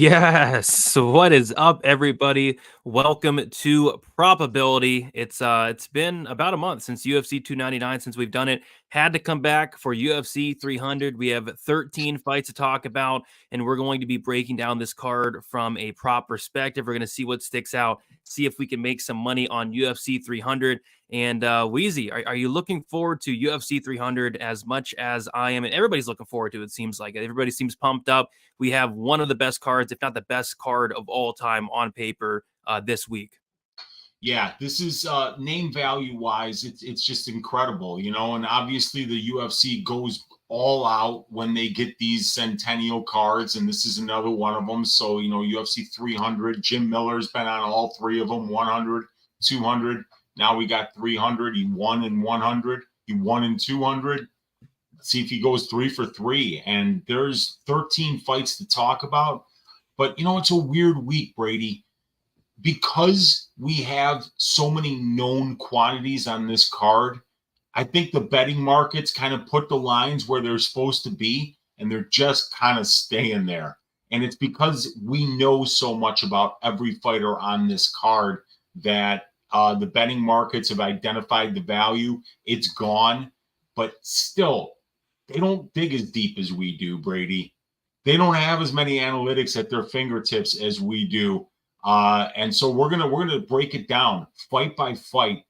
Yes. What is up, everybody? Welcome to Probability. It's been about a month since UFC 299 since we've done it. Had to come back for UFC 300. We have 13 fights to talk about, and we're going to be breaking down this card from a prop perspective. We're going to see what sticks out, see if we can make some money on UFC 300. And Wheezy, are you looking forward to UFC 300 as much as I am? And everybody's looking forward to it. Seems like everybody seems pumped up. We have one of the best cards, if not the best card of all time on paper this week. Yeah, this is name value wise, it's just incredible, and obviously the UFC goes all out when they get these centennial cards, and this is another one of them. So, UFC 300, Jim Miller's been on all three of them, 100, 200. Now we got 300. He won in 100. He won in 200. Let's see if he goes 3 for 3. And there's 13 fights to talk about. But, it's a weird week, Brady. Because we have so many known quantities on this card, I think the betting markets kind of put the lines where they're supposed to be, and they're just kind of staying there. And it's because we know so much about every fighter on this card that the betting markets have identified the value. It's gone, but still, they don't dig as deep as we do, Brady. They don't have as many analytics at their fingertips as we do. And so we're gonna break it down fight by fight,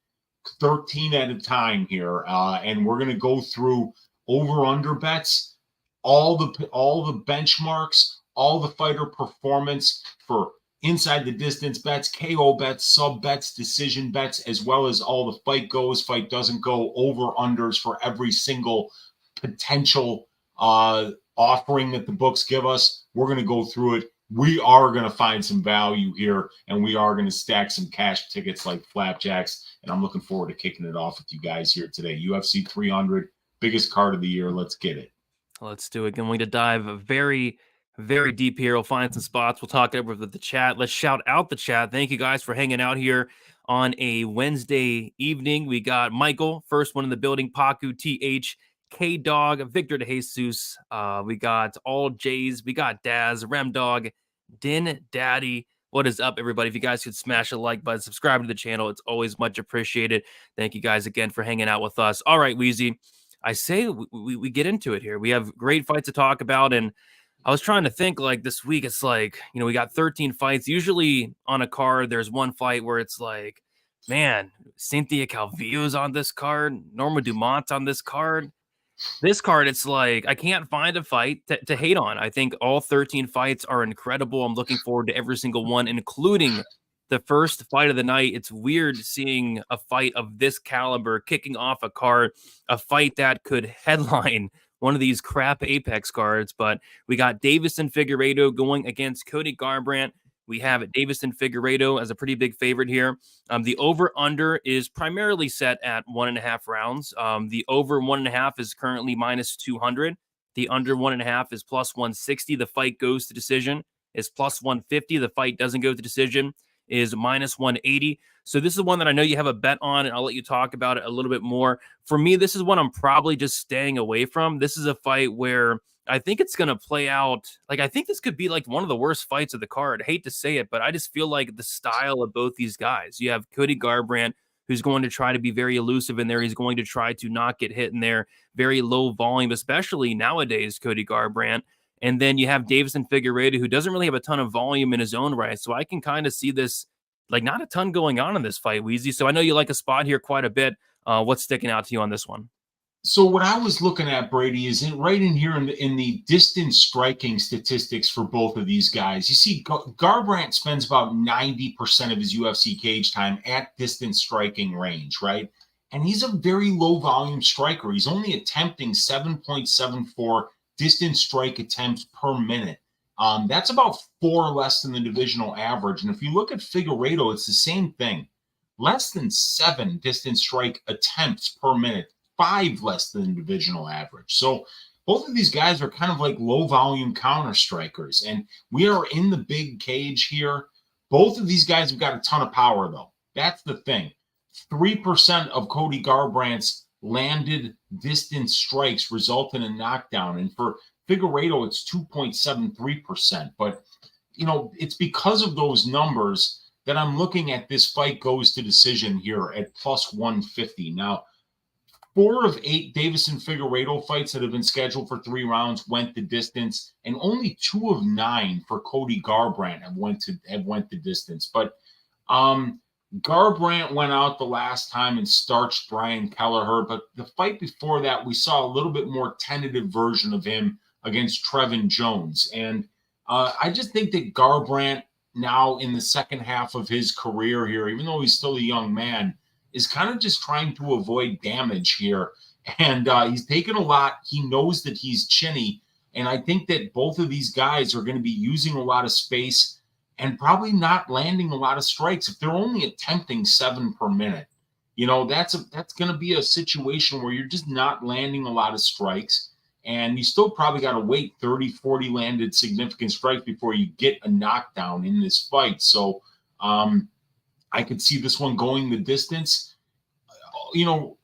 13 at a time here, and we're gonna go through over/under bets, all the benchmarks, all the fighter performance for inside the distance bets, KO bets, sub bets, decision bets, as well as all the fight goes, fight doesn't go, over/unders for every single potential offering that the books give us. We're gonna go through it. We are going to find some value here, and we are going to stack some cash tickets like flapjacks, and I'm looking forward to kicking it off with you guys here today. UFC 300, biggest card of the year. Let's get it. Let's do it. Going to dive very, very deep here. We'll find some spots. We'll talk over the chat. Let's shout out the chat. Thank you guys for hanging out here on a Wednesday evening. We got Michael, first one in the building, Paku, TH, K-Dog, Victor De Jesus. We got all J's. We got Daz, Remdog, Din Daddy. What is up, everybody? If you guys could smash a like button, subscribe to the channel, it's always much appreciated. Thank you guys again for hanging out with us. All right, Wheezy, I say we get into it here. We have great fights to talk about, and I was trying to think, like, this week, it's like, we got 13 fights. Usually on a card, there's one fight where it's like, man, Cynthia Calvillo's on this card, Norma Dumont's on this card. This card, it's like, I can't find a fight to hate on. I think all 13 fights are incredible. I'm looking forward to every single one, including the first fight of the night. It's weird seeing a fight of this caliber kicking off a card, a fight that could headline one of these crap Apex cards. But we got Deiveson Figueiredo going against Cody Garbrandt. We have Deiveson Figueiredo as a pretty big favorite here. The over-under is primarily set at 1.5 rounds. The over 1.5 is currently minus 200. The under 1.5 is plus 160. The fight goes to decision is plus 150. The fight doesn't go to decision is minus 180. So this is one that I know you have a bet on, and I'll let you talk about it a little bit more. For me, this is one I'm probably just staying away from. This is a fight where I think it's going to play out. Like, I think this could be like one of the worst fights of the card. I hate to say it, but I just feel like the style of both these guys. You have Cody Garbrandt, who's going to try to be very elusive in there. He's going to try to not get hit in there. Very low volume, especially nowadays, Cody Garbrandt. And then you have Deiveson Figueiredo, who doesn't really have a ton of volume in his own right. So I can kind of see this, like, not a ton going on in this fight, Wheezy. So I know you like a spot here quite a bit. What's sticking out to you on this one? So what I was looking at, Brady, is right in here in the distance striking statistics for both of these guys. You see, Garbrandt spends about 90% of his UFC cage time at distance striking range, right? And he's a very low volume striker. He's only attempting 7.74 distance strike attempts per minute. That's about 4 less than the divisional average. And if you look at Figueiredo, it's the same thing. Less than 7 distance strike attempts per minute. 5 less than divisional average. So both of these guys are kind of like low volume counter strikers. And we are in the big cage here. Both of these guys have got a ton of power, though. That's the thing. 3% of Cody Garbrandt's landed distance strikes result in a knockdown. And for Figueiredo, it's 2.73%. But it's because of those numbers that I'm looking at this fight goes to decision here at plus 150. Now, 4 of 8 Deiveson Figueiredo fights that have been scheduled for 3 rounds went the distance, and only 2 of 9 for Cody Garbrandt have went the distance. But Garbrandt went out the last time and starched Brian Kelleher, but the fight before that, we saw a little bit more tentative version of him against Trevin Jones. And I just think that Garbrandt now in the second half of his career here, even though he's still a young man, is kind of just trying to avoid damage here. And he's taken a lot. He knows that he's chinny. And I think that both of these guys are going to be using a lot of space and probably not landing a lot of strikes. If they're only attempting 7 per minute, that's going to be a situation where you're just not landing a lot of strikes. And you still probably got to wait 30, 40 landed significant strikes before you get a knockdown in this fight. So I could see this one going the distance. 51%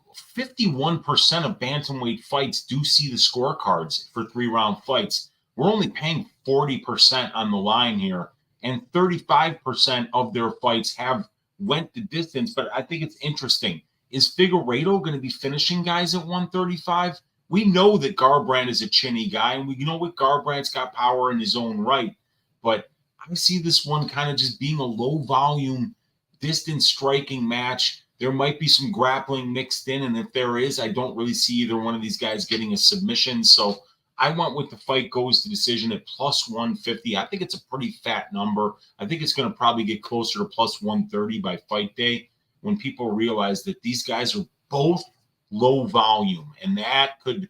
of bantamweight fights do see the scorecards for 3-round fights. We're only paying 40% on the line here, and 35% of their fights have went the distance. But I think it's interesting. Is Figueiredo going to be finishing guys at 135? We know that Garbrandt is a chinny guy, and we know what Garbrandt's got power in his own right. But I see this one kind of just being a low-volume, distance striking match. There might be some grappling mixed in, and if there is, I don't really see either one of these guys getting a submission. So I went with the fight goes to decision at plus 150. I think it's a pretty fat number. I think it's going to probably get closer to plus 130 by fight day when people realize that these guys are both low volume, and that could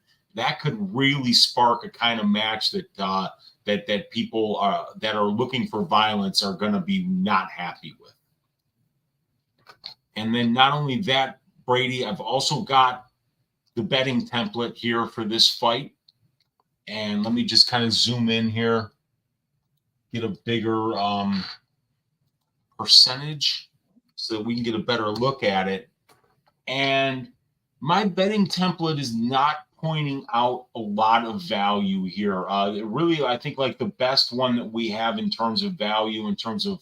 really spark a kind of match that that people that are looking for violence are going to be not happy with. And then not only that, Brady, I've also got the betting template here for this fight. And let me just kind of zoom in here, get a bigger percentage so that we can get a better look at it. And my betting template is not pointing out a lot of value here. Really, I think like the best one that we have in terms of value, in terms of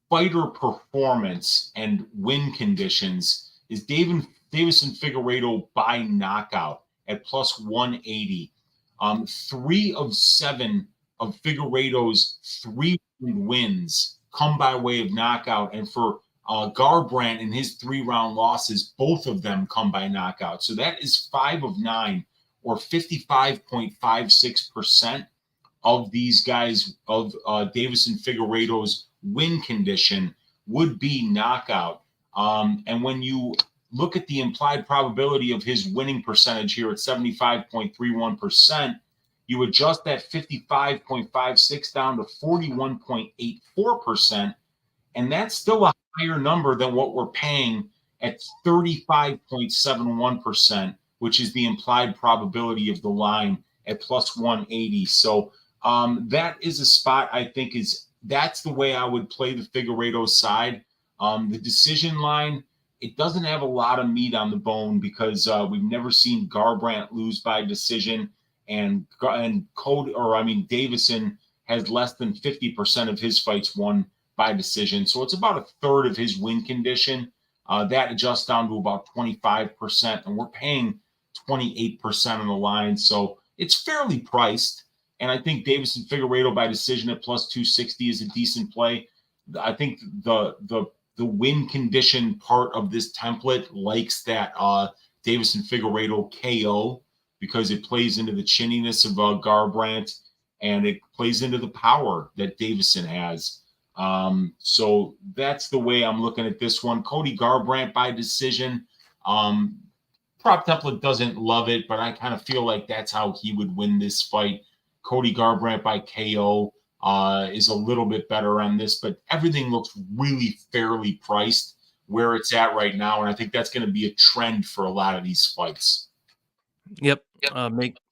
fighter performance and win conditions, is Deiveson Figueiredo by knockout at plus 180. 3 of 7 of Figueiredo's 3 wins come by way of knockout, and for Garbrandt in his 3-round losses, both of them come by knockout. So that is 5 of 9, or 55.56% of these guys, of Deiveson Figueiredo's win condition would be knockout. And when you look at the implied probability of his winning percentage here at 75.31%, you adjust that 55.56 down to 41.84%, and that's still a higher number than what we're paying at 35.71%, which is the implied probability of the line at plus 180. So that is a spot I think that's the way I would play the Figueiredo side. The decision line, it doesn't have a lot of meat on the bone because we've never seen Garbrandt lose by decision, and Cody, Deiveson has less than 50% of his fights won by decision. So it's about a third of his win condition. That adjusts down to about 25%, and we're paying 28% on the line. So it's fairly priced. And I think Deiveson Figueiredo by decision at plus 260 is a decent play. I think the win condition part of this template likes that Deiveson Figueiredo KO because it plays into the chinniness of Garbrandt, and it plays into the power that Deiveson has. So that's the way I'm looking at this one. Cody Garbrandt by decision. Prop template doesn't love it, but I kind of feel like that's how he would win this fight. Cody Garbrandt by KO is a little bit better on this, but everything looks really fairly priced where it's at right now, and I think that's going to be a trend for a lot of these fights. Yep.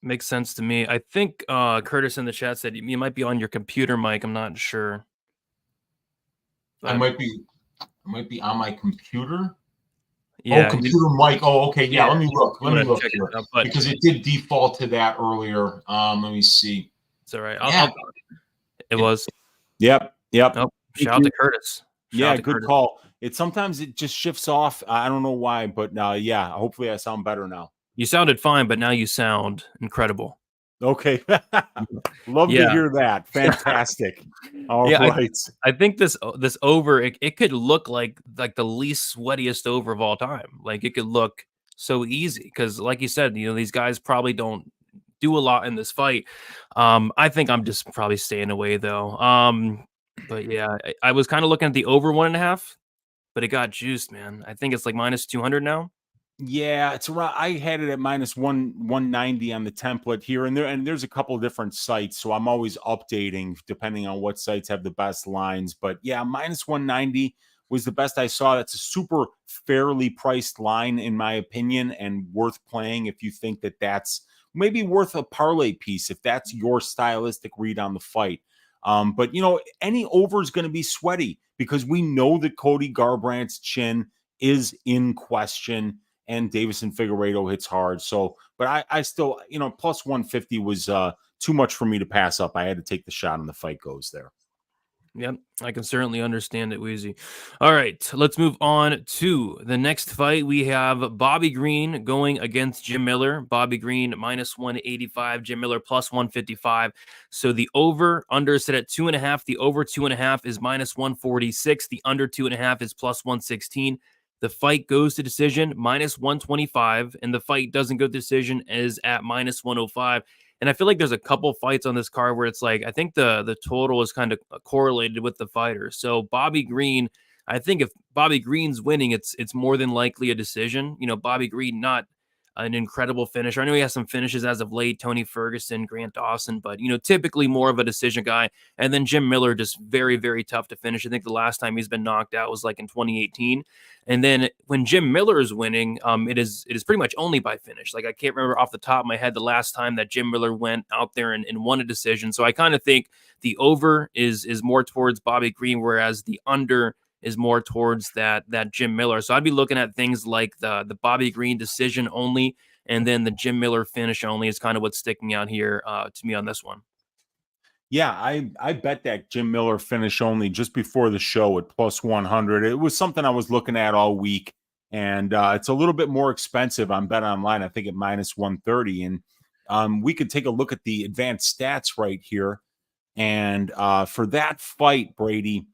Makes sense to me. I think Curtis in the chat said you might be on your computer mic. I'm not sure. I might be on my computer. Yeah, computer mic. Oh, okay. Yeah, let me look. Let me look check here it out, but because it did default to that earlier. Let me see. It's all right. Yeah. It was. Yep. Oh, shout out to Curtis. Good call. Sometimes it just shifts off. I don't know why, but yeah, hopefully I sound better now. You sounded fine, but now you sound incredible. Okay. Love to hear that. Fantastic. All right. I think this over, it could look like the least sweatiest over of all time. Like, it could look so easy because, like you said, these guys probably don't do a lot in this fight. I think I'm just probably staying away though. But yeah, I was kind of looking at the over 1.5, but it got juiced, man. I think it's like minus 200 now. Yeah, it's around. I had it at minus 190 on the template here, and there's a couple of different sites, so I'm always updating depending on what sites have the best lines. But yeah, minus 190 was the best I saw. That's a super fairly priced line in my opinion, and worth playing if you think that that's maybe worth a parlay piece if that's your stylistic read on the fight. But any over is going to be sweaty because we know that Cody Garbrandt's chin is in question. And Deiveson Figueiredo hits hard. So, but I still, plus 150 was too much for me to pass up. I had to take the shot and the fight goes there. Yep, I can certainly understand it, Wheezy. All right, let's move on to the next fight. We have Bobby Green going against Jim Miller. Bobby Green minus 185, Jim Miller plus 155. So the over/under is set at 2.5. The over 2.5 is minus 146. The under 2.5 is plus 116. The fight goes to decision minus 125, and the fight doesn't go to decision is at minus 105. And I feel like there's a couple fights on this card where it's like, I think the total is kind of correlated with the fighter. So Bobby Green, I think if Bobby Green's winning, it's more than likely a decision. Bobby Green, not an incredible finisher. I know he has some finishes as of late, Tony Ferguson, Grant Dawson, but, typically more of a decision guy. And then Jim Miller, just very, very tough to finish. I think the last time he's been knocked out was like in 2018. And then when Jim Miller is winning, it is pretty much only by finish. Like, I can't remember off the top of my head the last time that Jim Miller went out there and won a decision. So I kind of think the over is more towards Bobby Green, whereas the under is more towards that Jim Miller. So I'd be looking at things like the Bobby Green decision only, and then the Jim Miller finish only is kind of what's sticking out here to me on this one. Yeah, I bet that Jim Miller finish only just before the show at plus 100. It was something I was looking at all week, and it's a little bit more expensive on Bet Online. I think at minus 130, and we could take a look at the advanced stats right here. And for that fight, Brady,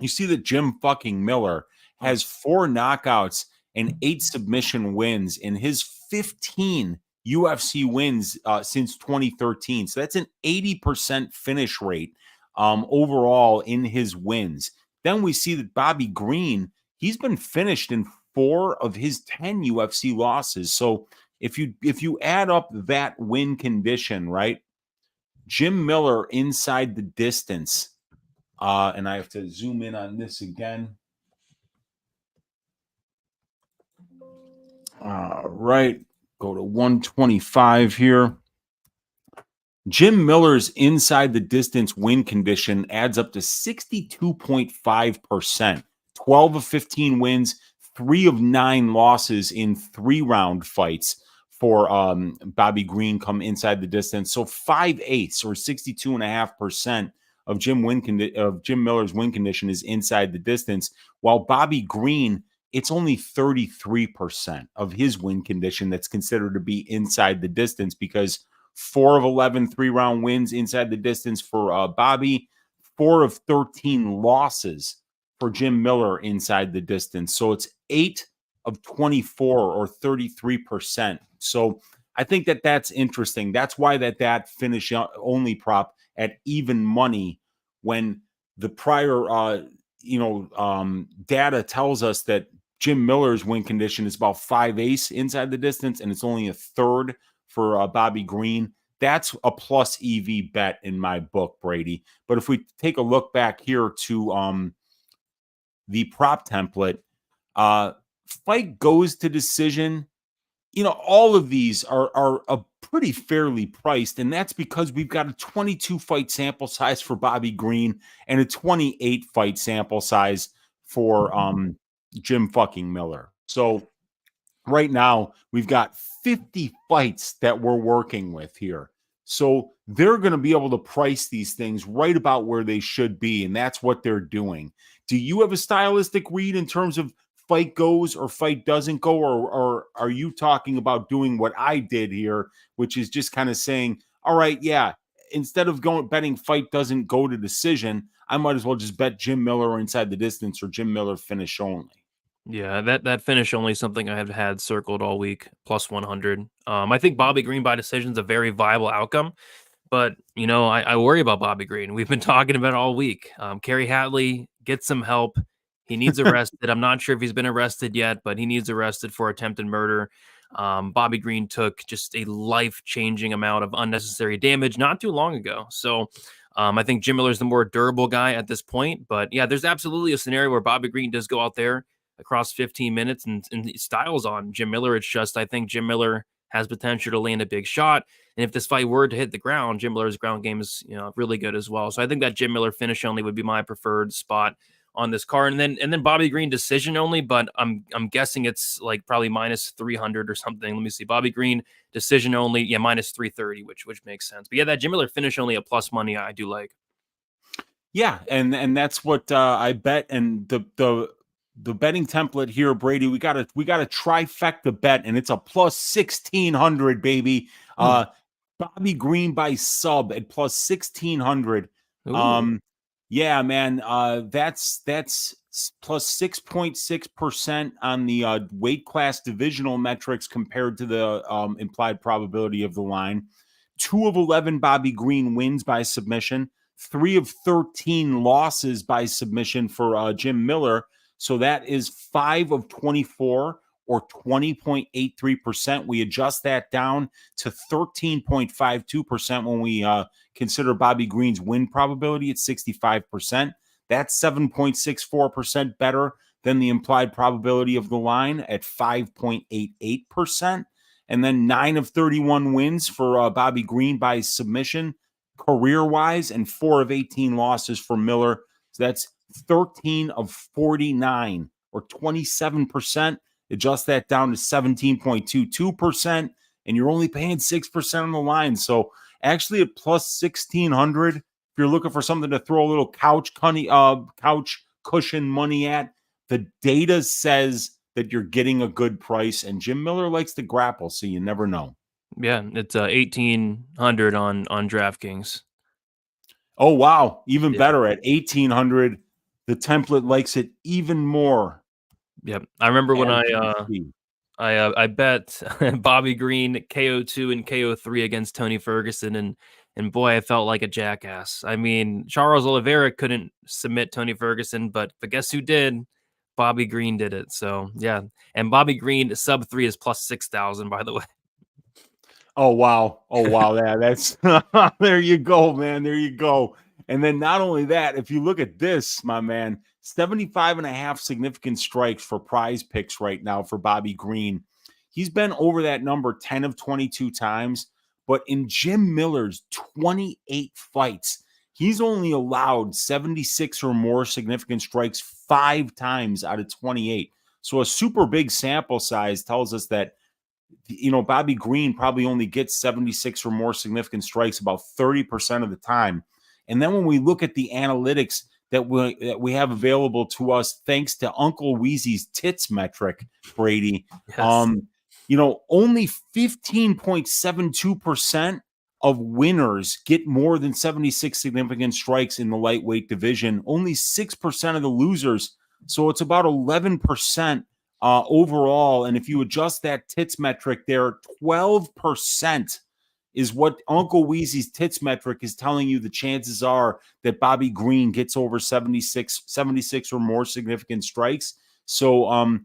you see that Jim fucking Miller has 4 knockouts and 8 submission wins in his 15 UFC wins since 2013. So that's an 80% finish rate overall in his wins. Then we see that Bobby Green, he's been finished in 4 of his 10 UFC losses. So if you add up that win condition, right? Jim Miller inside the distance. And I have to zoom in on this again. Right. Go to 125 here. Jim Miller's inside the distance win condition adds up to 62.5%. 12 of 15 wins, 3 of 9 losses in 3-round fights for Bobby Green come inside the distance. So 5/8 or 62.5% of Jim Miller's win condition is inside the distance, while Bobby Green, it's only 33% of his win condition that's considered to be inside the distance, because 4 of 11 3-round wins inside the distance for Bobby, 4 of 13 losses for Jim Miller inside the distance. So it's 8 of 24 or 33%. So I think that's interesting. That's why that finish only prop at even money, when the prior data tells us that Jim Miller's win condition is about 5/8 inside the distance, and it's only a third for Bobby Green. That's a plus EV bet in my book, Brady. But if we take a look back here to the prop template, fight goes to decision. All of these are pretty fairly priced, and that's because we've got a 22 fight sample size for Bobby Green and a 28 fight sample size for Jim fucking Miller. So right now we've got 50 fights that we're working with here. So they're going to be able to price these things right about where they should be, and that's what they're doing. Do you have a stylistic read in terms of fight goes or fight doesn't go, or are you talking about doing what I did here, which is just kind of saying, all right, yeah, instead of betting fight doesn't go to decision, I might as well just bet Jim Miller inside the distance or Jim Miller finish only. Yeah, that finish only is something I have had circled all week, plus 100. I think Bobby Green by decision is a very viable outcome. But, I worry about Bobby Green. We've been talking about it all week. Kerry Hatley, get some help. He needs arrested. I'm not sure if he's been arrested yet, but he needs arrested for attempted murder. Bobby Green took just a life-changing amount of unnecessary damage not too long ago. So I think Jim Miller's the more durable guy at this point. But, yeah, there's absolutely a scenario where Bobby Green does go out there across 15 minutes and styles on Jim Miller. It's just I think Jim Miller has potential to land a big shot. And if this fight were to hit the ground, Jim Miller's ground game is, really good as well. So I think that Jim Miller finish only would be my preferred spot on this card. And then Bobby Green decision only, but I'm guessing it's like probably minus 300 or something. Let me see. Bobby Green decision only, yeah, minus 330, which makes sense. But yeah, that Jim Miller finish only a plus money I do like. Yeah, and that's what I bet. And the betting template here, Brady, we got a trifecta bet, and it's a plus 1,600, baby. Bobby Green by sub at plus 1,600. Yeah, man, that's plus 6.6% on the weight class divisional metrics compared to the implied probability of the line. 2 of 11 Bobby Green wins by submission. 3 of 13 losses by submission for Jim Miller. So that is 5 of 24 or 20.83%. We adjust that down to 13.52% when we consider Bobby Green's win probability at 65%. That's 7.64% better than the implied probability of the line at 5.88%. And then 9 of 31 wins for Bobby Green by submission career-wise, and 4 of 18 losses for Miller. So that's 13 of 49 or 27%. Adjust that down to 17.22%, and you're only paying 6% on the line. So actually at plus 1,600, if you're looking for something to throw a little couch cushion money at, the data says that you're getting a good price, and Jim Miller likes to grapple, so you never know. Yeah, it's 1,800 on DraftKings. Oh, wow. Even better at 1,800. The template likes it even more. Yep. I remember when I bet Bobby Green KO2 and KO3 against Tony Ferguson, and boy, I felt like a jackass. I mean, Charles Oliveira couldn't submit Tony Ferguson, but guess who did? Bobby Green did it. So, yeah. And Bobby Green sub 3 is plus 6,000, by the way. Oh, wow. Yeah, that's there you go, man. There you go. And then not only that, if you look at this, my man, 75.5 significant strikes for Prize Picks right now for Bobby Green. He's been over that number 10 of 22 times, but in Jim Miller's 28 fights, he's only allowed 76 or more significant strikes 5 times out of 28. So a super big sample size tells us that, Bobby Green probably only gets 76 or more significant strikes about 30% of the time. And then when we look at the analytics that we have available to us, thanks to Uncle Weezy's tits metric, Brady, Yes. Only 15.72% of winners get more than 76 significant strikes in the lightweight division. Only 6% of the losers. So it's about 11% overall. And if you adjust that tits metric there, 12% is what Uncle Weezy's tits metric is telling you the chances are that Bobby Green gets over 76 or more significant strikes. So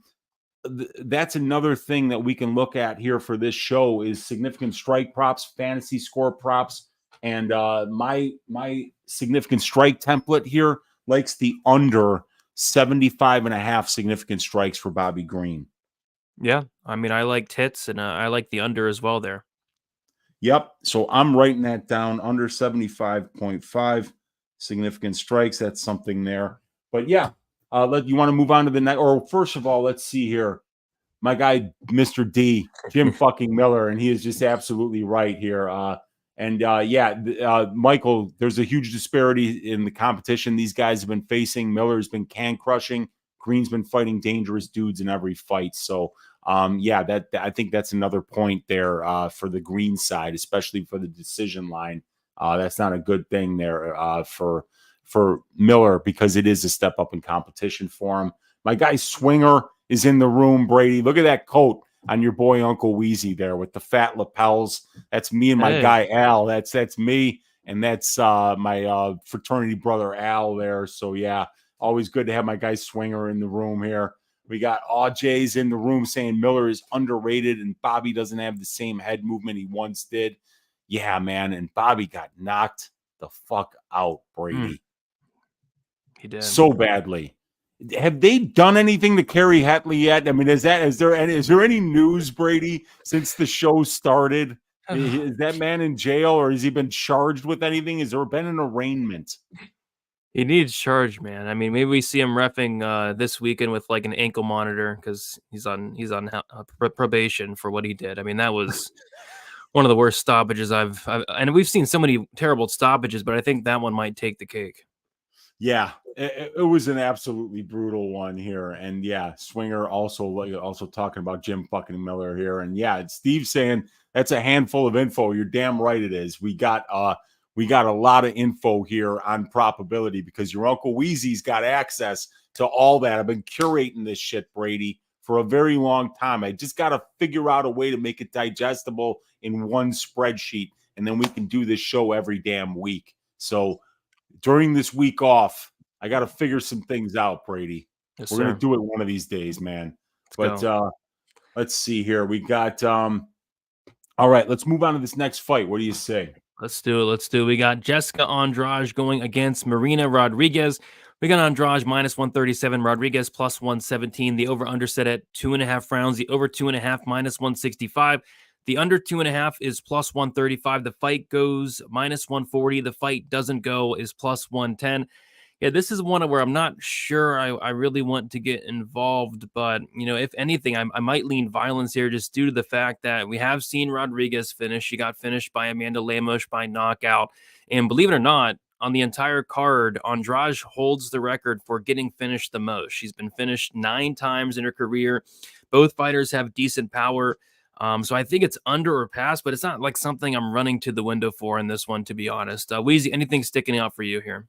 that's another thing that we can look at here for this show is significant strike props, fantasy score props. And my significant strike template here likes the under 75.5 significant strikes for Bobby Green. Yeah, I mean, I like tits, and I like the under as well there. Yep. So I'm writing that down, under 75.5 significant strikes. That's something there. But yeah, you want to move on to the next, or first of all, let's see here. My guy, Mr. D, Jim fucking Miller, and he is just absolutely right here. And Michael, there's a huge disparity in the competition these guys have been facing. Miller's been can crushing. Green's been fighting dangerous dudes in every fight. So, I think that's another point there for the Green side, especially for the decision line. That's not a good thing there for Miller, because it is a step up in competition for him. My guy Swinger is in the room, Brady. Look at that coat on your boy Uncle Weezy there with the fat lapels. That's me and my guy Al. That's me, and that's my fraternity brother Al there. So yeah, always good to have my guy Swinger in the room here. We got AJ's in the room saying Miller is underrated and Bobby doesn't have the same head movement he once did. Yeah, man, and Bobby got knocked the fuck out, Brady. He did so badly. Have they done anything to Kerry Hatley yet? I mean, is there any news, Brady, since the show started? Is that man in jail, or has he been charged with anything? Has there been an arraignment? He needs charged, man. I mean, maybe we see him reffing this weekend with like an ankle monitor because he's on probation for what he did. I mean, that was one of the worst stoppages I've and we've seen so many terrible stoppages, but I think that one might take the cake. Yeah, it was an absolutely brutal one here. And yeah, Swinger also talking about Jim fucking Miller here. And yeah, Steve saying that's a handful of info. You're damn right it is. We got a lot of info here on probability because your Uncle Weezy's got access to all that. I've been curating this shit, Brady, for a very long time. I just got to figure out a way to make it digestible in one spreadsheet, and then we can do this show every damn week. So during this week off, I got to figure some things out, Brady. Yes, We're going to do it one of these days, man. Let's see here. We got all right, let's move on to this next fight. What do you say? Let's do it. We got Jessica Andrade going against Marina Rodriguez. We got Andrade minus 137, Rodriguez plus 117. The over-under set at 2.5 rounds. The over 2.5 minus 165. The under 2.5 is plus 135. The fight goes minus 140. The fight doesn't go is plus 110. Yeah, this is one where I'm not sure I really want to get involved, but, you know, if anything, I might lean violence here just due to the fact that we have seen Rodriguez finish. She got finished by Amanda Lemos by knockout. And believe it or not, on the entire card, Andrade holds the record for getting finished the most. She's been finished 9 times in her career. Both fighters have decent power. So I think it's under or pass, but it's not like something I'm running to the window for in this one, to be honest. Weezy, anything sticking out for you here?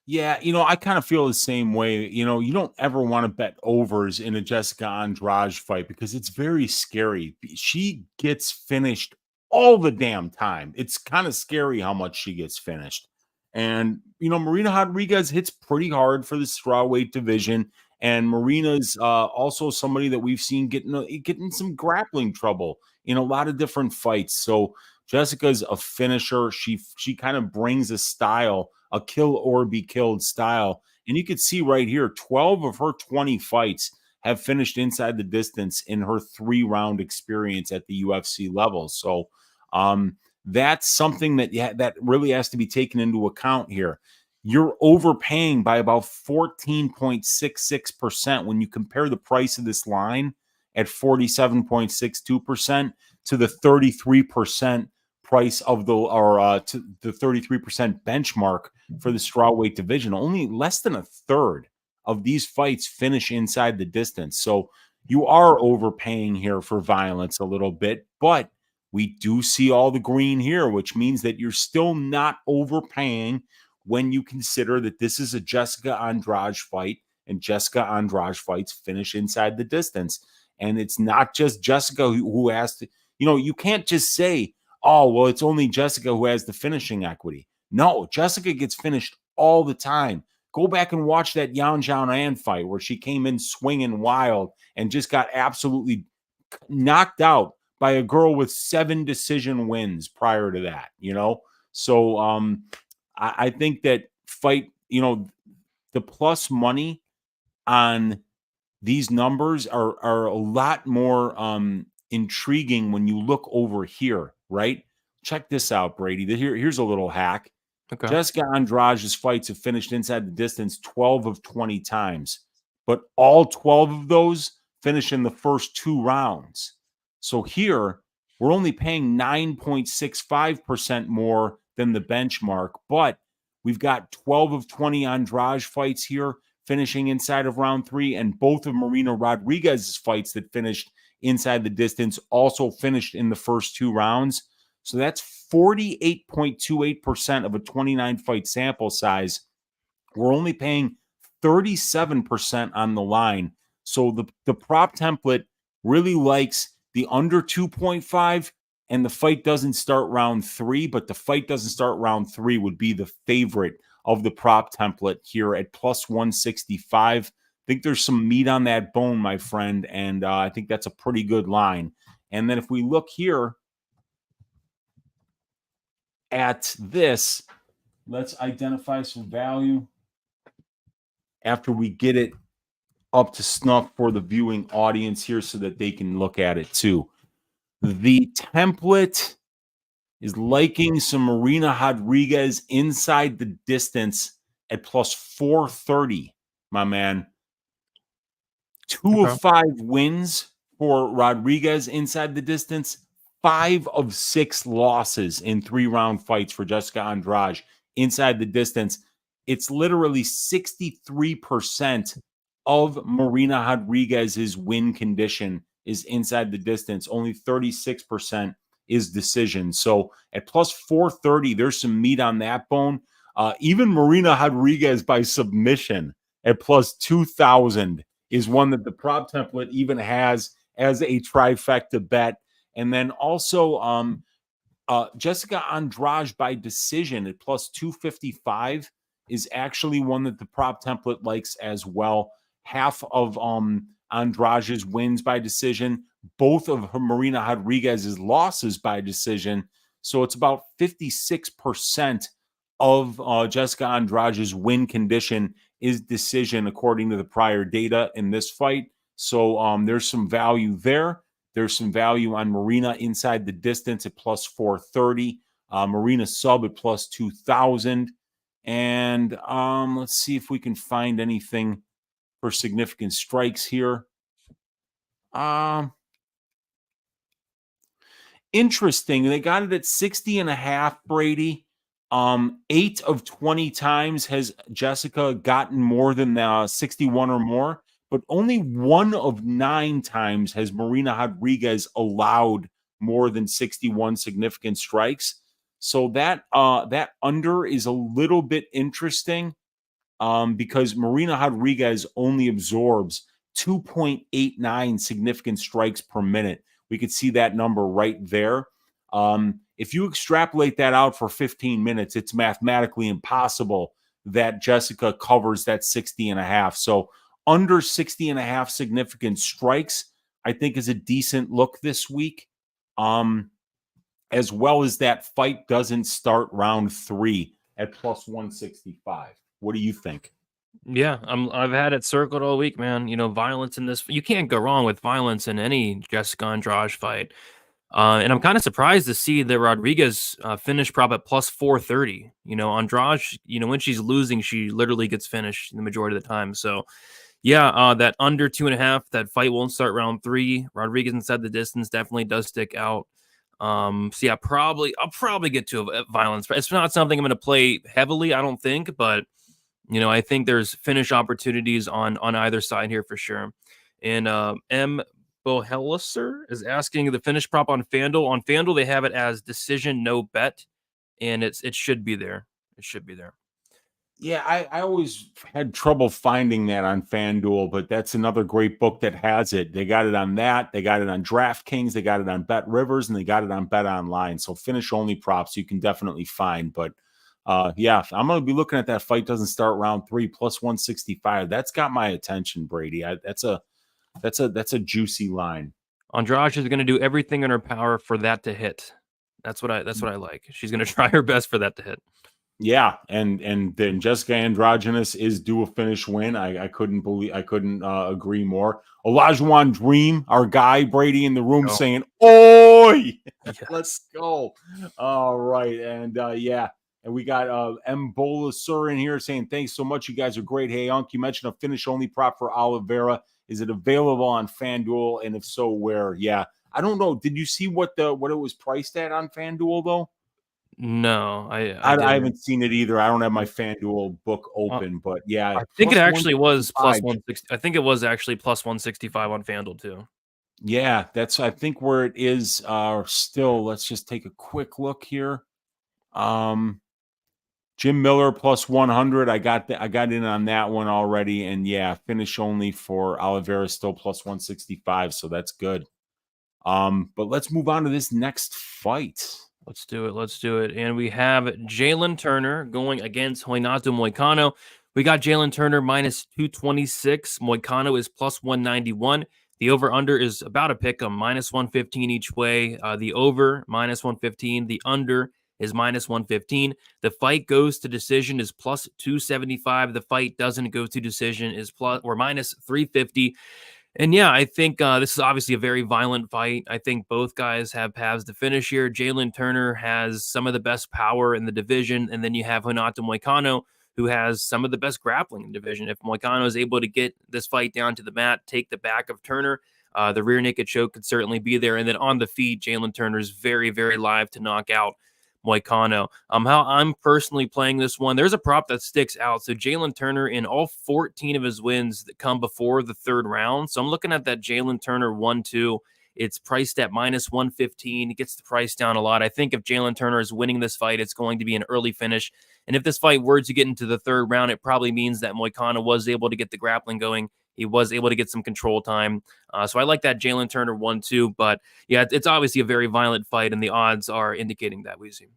Yeah, I kind of feel the same way. You don't ever want to bet overs in a Jessica Andrade fight because it's very scary. She gets finished all the damn time. It's kind of scary how much she gets finished. And, Marina Rodriguez hits pretty hard for the strawweight division. And Marina's also somebody that we've seen getting some grappling trouble in a lot of different fights. So Jessica's a finisher. She kind of brings a style, a kill or be killed style. And you can see right here, 12 of her 20 fights have finished inside the distance in her 3-round experience at the UFC level. So that's something that really has to be taken into account here. You're overpaying by about 14.66% when you compare the price of this line at 47.62% to the 33% price of to the 33% benchmark for the strawweight division. Only less than a third of these fights finish inside the distance. So you are overpaying here for violence a little bit, but we do see all the green here, which means that you're still not overpaying when you consider that this is a Jessica Andrade fight, and Jessica Andrade fights finish inside the distance. And it's not just Jessica who has to, you can't just say, oh, well, it's only Jessica who has the finishing equity. No, Jessica gets finished all the time. Go back and watch that Xiaonan fight where she came in swinging wild and just got absolutely knocked out by a girl with 7 decision wins prior to that, So I think that fight, the plus money on these numbers are a lot more intriguing when you look over here, right? Check this out, Brady. Here's a little hack. Okay. Jessica Andrade's fights have finished inside the distance 12 of 20 times, but all 12 of those finish in the first 2 rounds. So here, we're only paying 9.65% more than the benchmark, but we've got 12 of 20 Andrade fights here finishing inside of round 3, and both of Marina Rodriguez's fights that finished inside the distance also finished in the first 2 rounds. So that's 48.28% of a 29-fight sample size. We're only paying 37% on the line. So the prop template really likes the under 2.5, and the fight doesn't start round 3, but the fight doesn't start round 3 would be the favorite of the prop template here at plus 165. I think there's some meat on that bone, my friend, and I think that's a pretty good line. And then if we look here at this, let's identify some value after we get it up to snuff for the viewing audience here so that they can look at it too. The template is liking some Marina Rodriguez inside the distance at plus 430, my man. 2 of 5 wins for Rodriguez inside the distance. 5 of 6 losses in 3-round fights for Jessica Andrade inside the distance. It's literally 63% of Marina Rodriguez's win condition is inside the distance. Only 36% is decision. So at plus 430, there's some meat on that bone. Even Marina Rodriguez by submission at plus 2,000 is one that the prop template even has as a trifecta bet. And then also Jessica Andrade by decision at plus 255 is actually one that the prop template likes as well. Half of Andrade's wins by decision, both of Marina Rodriguez's losses by decision. So it's about 56% of Jessica Andrade's win condition is decision according to the prior data in this fight. So there's some value there. There's some value on Marina inside the distance at plus 430. Marina sub at plus 2,000. And let's see if we can find anything for significant strikes here. Interesting. They got it at 60.5, Brady. 8 of 20 times has Jessica gotten more than 61 or more, but only 1 of 9 times has Marina Rodriguez allowed more than 61 significant strikes. So that under is a little bit interesting because Marina Rodriguez only absorbs 2.89 significant strikes per minute. We could see that number right there. If you extrapolate that out for 15 minutes, it's mathematically impossible that Jessica covers that 60.5. So under 60.5 significant strikes, I think is a decent look this week. As well as that fight doesn't start round 3 at plus 165. What do you think? Yeah, I've had it circled all week, man. You know, violence in this, you can't go wrong with violence in any Jessica Andrade fight. And I'm kind of surprised to see that Rodriguez finished prop at plus 430. You know, Andrade, you know, when she's losing, she literally gets finished the majority of the time. So, yeah, that under 2.5, that fight won't start round 3. Rodriguez inside the distance definitely does stick out. So yeah, I'll probably get to a violence. It's not something I'm going to play heavily, I don't think, but you know, I think there's finish opportunities on either side here for sure. And M. Boheliser is asking the finish prop on FanDuel. On FanDuel, they have it as decision no bet, and it should be there. It should be there. Yeah, I always had trouble finding that on FanDuel, but that's another great book that has it. They got it on that. They got it on DraftKings. They got it on Bet Rivers, and they got it on Bet Online. So finish-only props you can definitely find. But, yeah, I'm going to be looking at that fight doesn't start round 3, plus 165. That's got my attention, Brady. That's a juicy line. Andrade is going to do everything in her power for that to hit. That's what I like. She's going to try her best for that to hit. Yeah, and then Jessica Androgynous is due a finish win. I couldn't agree more. Olajuwon Dream, our guy Brady in the room saying, "Oi, yes. Let's go!" All right, and yeah, and we got M. Bolasur in here saying, "Thanks so much, you guys are great." Hey, Unc, you mentioned a finish only prop for Oliveira. Is it available on FanDuel, and if so, where? Yeah, I don't know. Did you see what it was priced at on FanDuel though? No, I didn't. haven't seen it either. I don't have my FanDuel book open, but yeah, I think it actually was plus 165. 160. I think it was actually plus 165 on FanDuel too. Yeah, that's I think where it is still. Let's just take a quick look here. Jim Miller plus 100. I got in on that one already, and yeah, finish only for Oliveira still plus 165, so that's good. But let's move on to this next fight. Let's do it. And we have Jalin Turner going against Renato Moicano. We got Jalin Turner minus 226. Moicano is plus 191. The over-under is about a pick 'em, minus 115 each way. The over, minus 115. The under is minus 115. The fight goes to decision is plus 275. The fight doesn't go to decision is plus or minus 350. And yeah, I think this is obviously a very violent fight. I think both guys have paths to finish here. Jalin Turner has some of the best power in the division, and then you have Renato Moicano, who has some of the best grappling in the division. If Moicano is able to get this fight down to the mat, take the back of Turner, the rear naked choke could certainly be there. And then on the feet, Jalin Turner is very, very live to knock out Moicano. How I'm personally playing this one, there's a prop that sticks out. So Jalin Turner in all 14 of his wins that come before the third round. So I'm looking at that Jalin Turner 1-2. It's priced at minus 115. It gets the price down a lot. I think if Jalin Turner is winning this fight, it's going to be an early finish. And if this fight were to get into the third round, it probably means that Moicano was able to get the grappling going. He was able to get some control time. So I like that Jalin Turner 1-2. But yeah, it's obviously a very violent fight, and the odds are indicating that we see.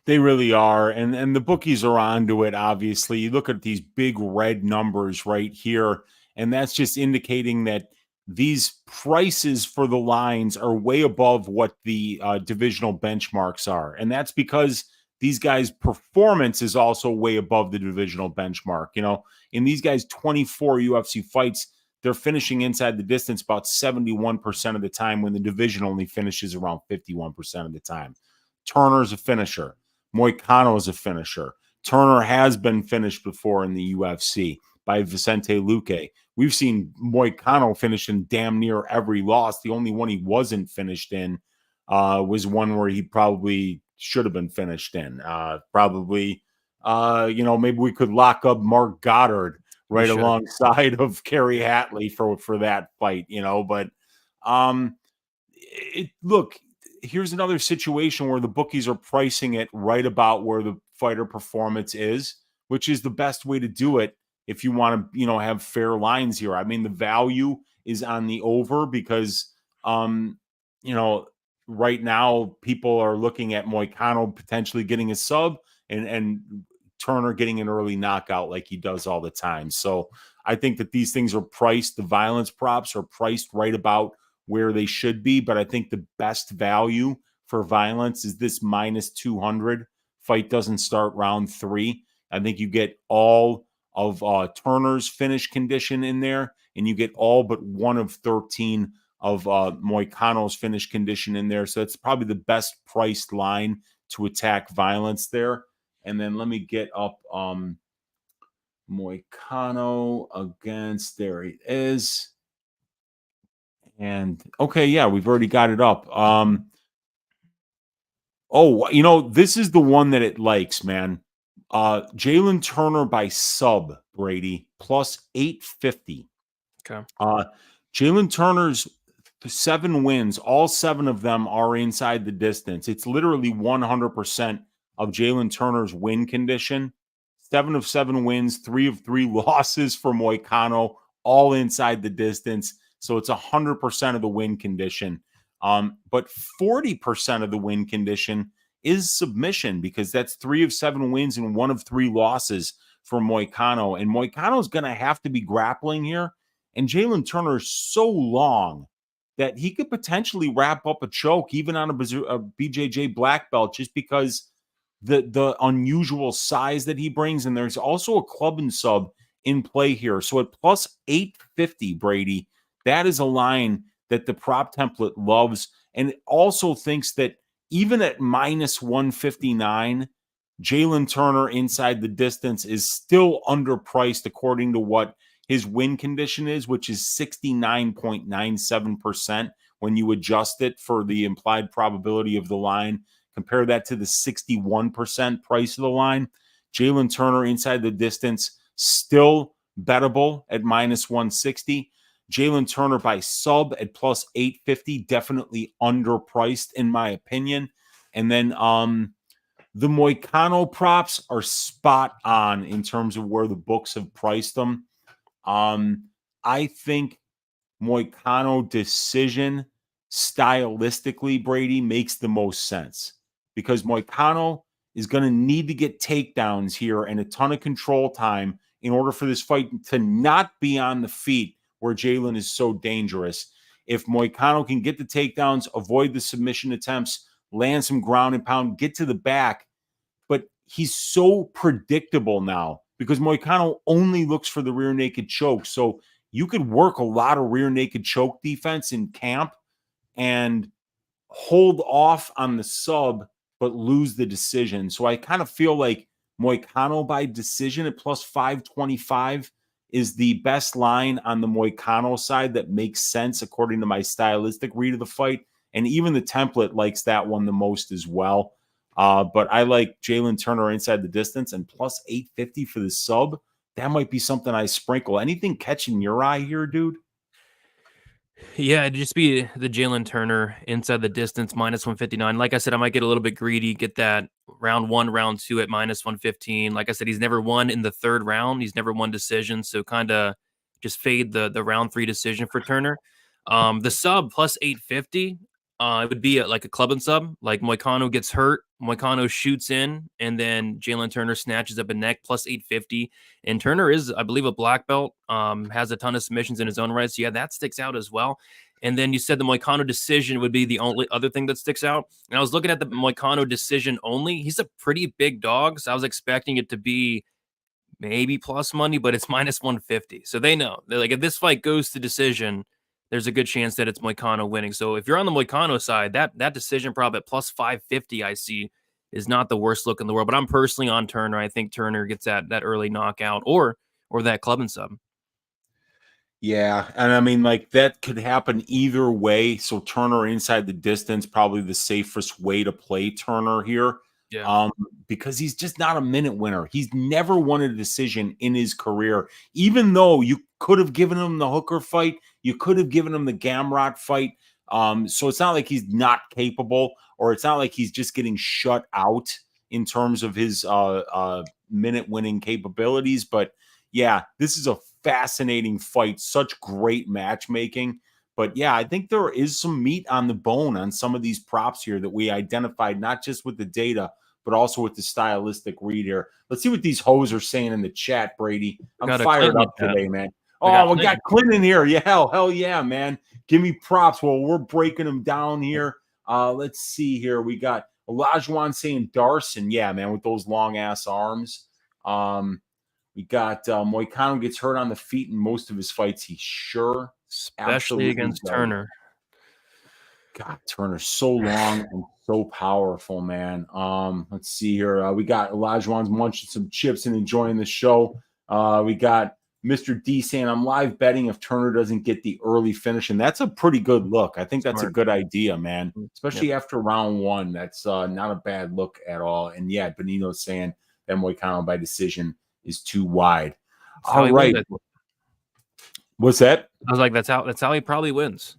They really are. And the bookies are onto it, obviously. You look at these big red numbers right here, and that's just indicating that these prices for the lines are way above what the divisional benchmarks are. And that's because these guys' performance is also way above the divisional benchmark. You know, in these guys' 24 UFC fights, they're finishing inside the distance about 71% of the time, when the division only finishes around 51% of the time. Turner's a finisher. Moicano is a finisher. Turner has been finished before in the UFC by Vicente Luque. We've seen Moicano finish in damn near every loss. The only one he wasn't finished in was one where he probably should have been finished in. Maybe we could lock up Mark Goddard right alongside of Kerry Hatley for that fight, but look, here's another situation where the bookies are pricing it right about where the fighter performance is, which is the best way to do it if you want to, have fair lines here. I mean, the value is on the over because, right now people are looking at Moicano potentially getting a sub and Turner getting an early knockout like he does all the time. So I think that these things are priced, the violence props are priced right about where they should be, but I think the best value for violence is this minus 200. Fight doesn't start round 3. I think you get all of Turner's finish condition in there, and you get all but one of 13 of Moicano's finish condition in there. So it's probably the best priced line to attack violence there. And then let me get up Moicano against, there he is. And okay, yeah, we've already got it up. This is the one that it likes, man. Jalin Turner by sub, Brady, plus 850. Okay. Jalin Turner's 7 wins, all 7 of them are inside the distance. It's literally 100% of Jalin Turner's win condition. 7 of 7 wins, 3 of 3 losses for Moicano, all inside the distance. So it's 100% of the win condition. But 40% of the win condition is submission, because that's 3 of 7 wins and 1 of 3 losses for Moicano. And Moicano's going to have to be grappling here. And Jalin Turner is so long that he could potentially wrap up a choke, even on a BJJ black belt, just because the unusual size that he brings. And there's also a club and sub in play here. So at plus 850, Brady, that is a line that the prop template loves, and it also thinks that even at minus 159, Jalin Turner inside the distance is still underpriced according to what his win condition is, which is 69.97%, when you adjust it for the implied probability of the line. Compare that to the 61% price of the line. Jalin Turner inside the distance, still bettable at minus 160. Jalin Turner by sub at plus 850, definitely underpriced in my opinion. And then the Moicano props are spot on in terms of where the books have priced them. I think Moicano decision stylistically, Brady, makes the most sense because Moicano is going to need to get takedowns here and a ton of control time in order for this fight to not be on the feet where Jalin is so dangerous. If Moicano can get the takedowns, avoid the submission attempts, land some ground and pound, get to the back, but he's so predictable now because Moicano only looks for the rear naked choke. So you could work a lot of rear naked choke defense in camp and hold off on the sub, but lose the decision. So I kind of feel like Moicano by decision at plus 525 is the best line on the Moicano side that makes sense according to my stylistic read of the fight. And even the template likes that one the most as well. But I like Jalin Turner inside the distance and plus 850 for the sub. That might be something I sprinkle. Anything catching your eye here, dude? Yeah, it'd just be the Jalin Turner inside the distance, minus 159. Like I said, I might get a little bit greedy, get that round 1, round 2 at minus 115. Like I said, he's never won in the third round. He's never won decision. So kind of just fade the round 3 decision for Turner. The sub plus 850, it would be like a club and sub. Like Moicano gets hurt, Moicano shoots in, and then Jalin Turner snatches up a neck plus 850. And Turner is, I believe, a black belt, has a ton of submissions in his own right. So yeah, that sticks out as well. And then you said the Moicano decision would be the only other thing that sticks out. And I was looking at the Moicano decision only. He's a pretty big dog, so I was expecting it to be maybe plus money, but it's minus 150. So they know. They're like, if this fight goes to decision, there's a good chance that it's Moicano winning. So if you're on the Moicano side, that decision prop at plus 550 I see is not the worst look in the world. But I'm personally on Turner. I think Turner gets that early knockout or that club and sub. Yeah, and I mean, like, that could happen either way. So Turner inside the distance, probably the safest way to play Turner here. Yeah. Because he's just not a minute winner. He's never won a decision in his career, even though you could have given him the Hooker fight, you could have given him the Gamrot fight. So it's not like he's not capable, or it's not like he's just getting shut out in terms of his minute winning capabilities. But yeah, this is a fascinating fight, such great matchmaking. But yeah, I think there is some meat on the bone on some of these props here that we identified, not just with the data, but also with the stylistic read here. Let's see what these hoes are saying in the chat, Brady. I'm fired up today, man. Oh, we got Clint in here. Yeah, hell yeah, man. Give me props. Well, we're breaking them down here. Let's see here. We got Olajuwon saying Darson. Yeah, man, with those long-ass arms. We got Moicano gets hurt on the feet in most of his fights. He's sure. Especially against Turner. God, Turner's so long and so powerful, man. Let's see here. We got Olajuwon's munching some chips and enjoying the show. We got Mr. D saying, I'm live betting if Turner doesn't get the early finish. And that's a pretty good look. I think that's a good idea, man. Especially after round 1. That's not a bad look at all. And yeah, Benito's saying that Moicano by decision is too wide. All right. What's that? I was like, that's how he probably wins.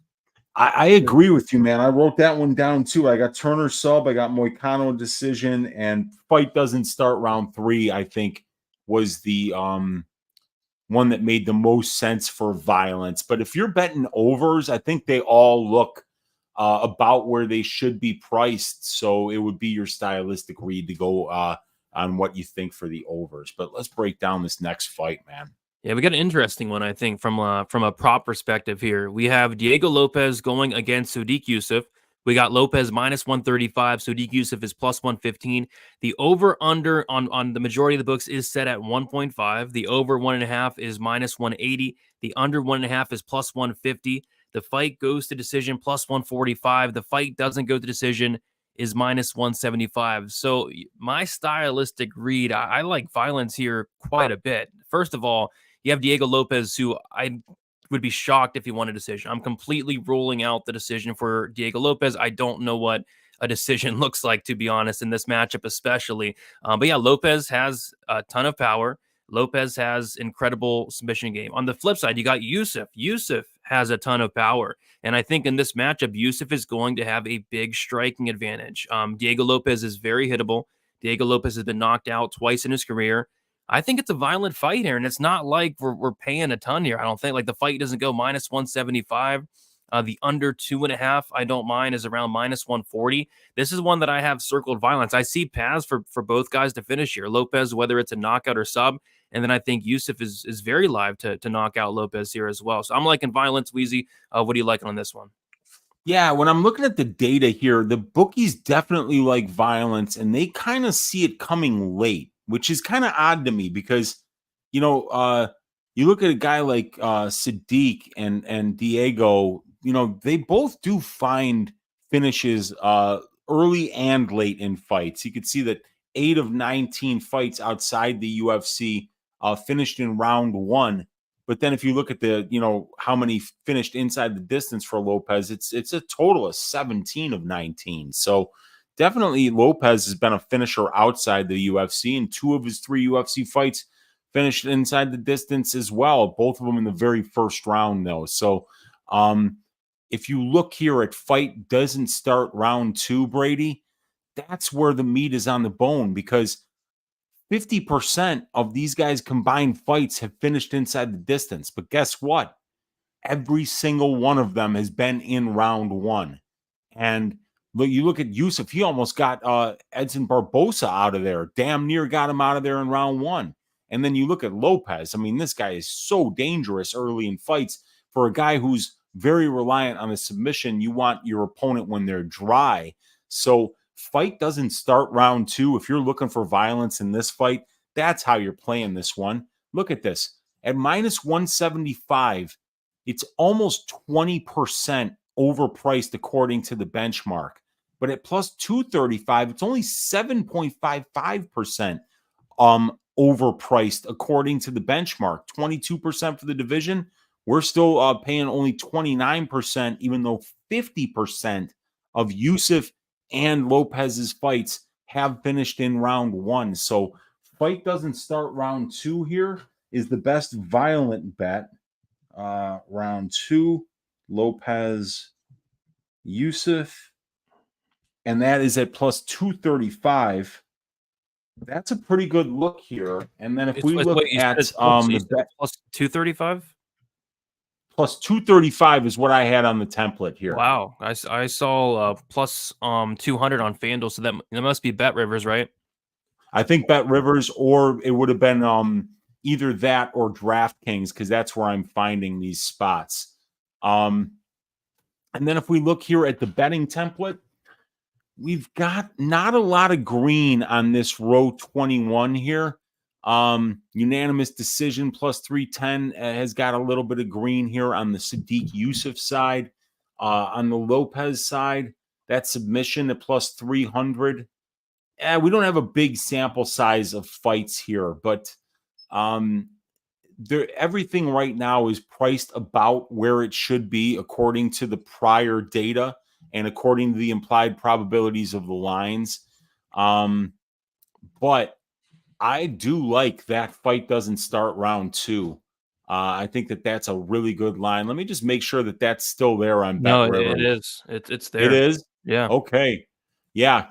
I agree with you, man. I wrote that one down too. I got Turner sub, I got Moicano decision, and fight doesn't start round 3, I think, was the one that made the most sense for violence. But if you're betting overs, I think they all look about where they should be priced. So it would be your stylistic read to go on what you think for the overs. But let's break down this next fight, man. Yeah, we got an interesting one, I think, from a prop perspective here. We have Diego Lopes going against Sodiq Yusuff. We got Lopes minus 135. Sodiq Yusuff is plus 115. The over-under on the majority of the books is set at 1.5. The over 1.5 is minus 180. The under 1.5 is plus 150. The fight goes to decision plus 145. The fight doesn't go to decision is minus 175. So my stylistic read, I like violence here quite a bit. First of all, you have Diego Lopes, who I would be shocked if he won a decision. I'm completely ruling out the decision for Diego Lopes. I don't know what a decision looks like, to be honest, in this matchup, especially. But yeah, Lopes has a ton of power. Lopes has incredible submission game. On the flip side, you got Yusuff. Yusuff has a ton of power. And I think in this matchup, Yusuff is going to have a big striking advantage. Diego Lopes is very hittable. Diego Lopes has been knocked out twice in his career. I think it's a violent fight here, and it's not like we're paying a ton here. I don't think, like, the fight doesn't go minus 175. The under 2.5, I don't mind, is around minus 140. This is one that I have circled violence. I see paths for both guys to finish here. Lopes, whether it's a knockout or sub, and then I think Yusuff is very live to knock out Lopes here as well. So I'm liking violence, Wheezy. What are you liking on this one? Yeah, when I'm looking at the data here, the bookies definitely like violence, and they kind of see it coming late, which is kind of odd to me because, you look at a guy like Sodiq and Diego, they both do find finishes early and late in fights. You could see that 8 of 19 fights outside the UFC finished in round 1. But then if you look at the, how many finished inside the distance for Lopes, it's a total of 17 of 19. So definitely Lopes has been a finisher outside the UFC, and 2 of his 3 UFC fights finished inside the distance as well, both of them in the very first round, though. So if you look here at fight doesn't start round 2, Brady, that's where the meat is on the bone, because 50% of these guys' combined fights have finished inside the distance. But guess what? Every single one of them has been in round 1. And you look at Yusuff, he almost got Edson Barbosa out of there. Damn near got him out of there in round 1. And then you look at Lopes. I mean, this guy is so dangerous early in fights. For a guy who's very reliant on a submission, you want your opponent when they're dry. So fight doesn't start round 2. If you're looking for violence in this fight, that's how you're playing this one. Look at this. At minus 175, it's almost 20% overpriced according to the benchmark. But at plus 235, it's only 7.55% overpriced according to the benchmark. 22% for the division. We're still paying only 29%, even though 50% of Yusuff and Lopes's fights have finished in round 1. So fight doesn't start round 2 here is the best violent bet. Round 2, Lopes, Yusuff, and that is at plus 235. That's a pretty good look here. And then if we look at the bet, plus 235? Plus 235 is what I had on the template here. Wow. I saw plus 200 on FanDuel, so that must be Bet Rivers, right? I think Bet Rivers, or it would have been either that or DraftKings, because that's where I'm finding these spots. And then if we look here at the betting template, we've got not a lot of green on this row 21 here. Unanimous decision plus 310 has got a little bit of green here on the Sodiq Yusuff side. On the Lopes side, that submission at plus 300. We don't have a big sample size of fights here, but everything right now is priced about where it should be according to the prior data and according to the implied probabilities of the lines. But I do like that fight doesn't start round 2. I think that's a really good line. Let me just make sure that that's still there on Bet Rivers. It is. It's there. It is? Yeah. Okay. Yeah.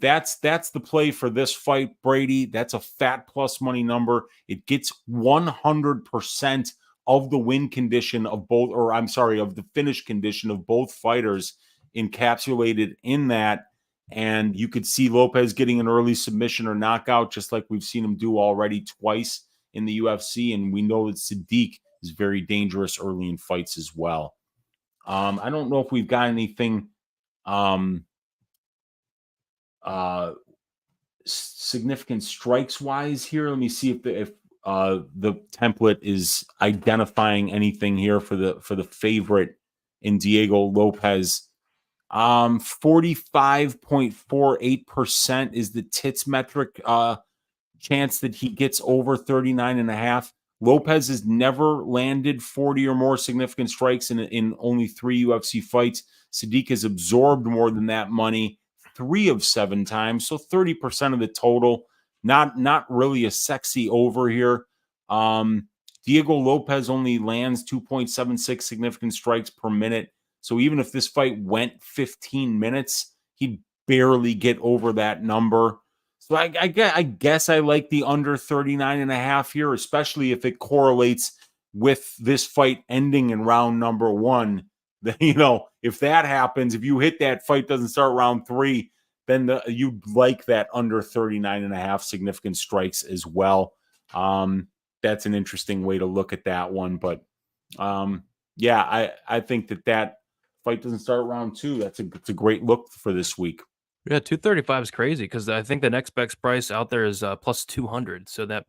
That's the play for this fight, Brady. That's a fat plus money number. It gets 100% of the win condition of both, or I'm sorry, of the finish condition of both fighters encapsulated in that. And you could see Lopes getting an early submission or knockout, just like we've seen him do already twice in the UFC. And we know that Sodiq is very dangerous early in fights as well. I don't know if we've got anything significant strikes wise here. Let me see if the template is identifying anything here for the favorite in Diego Lopes. 45.48% is the tits metric chance that he gets over 39.5. Lopes has never landed 40 or more significant strikes in only 3 UFC fights. Sodiq has absorbed more than that money 3 of 7 times, so 30% of the total. Not really a sexy over here. Diego Lopes only lands 2.76 significant strikes per minute. So even if this fight went 15 minutes, he'd barely get over that number. So I guess I like the under 39.5 here, especially if it correlates with this fight ending in round number 1. If that happens, if you hit that fight doesn't start round 3, then you'd like that under 39.5 significant strikes as well. That's an interesting way to look at that one. But I think that fight doesn't start round 2. It's a great look for this week. Yeah, 235 is crazy because I think the next best price out there is plus 200. So that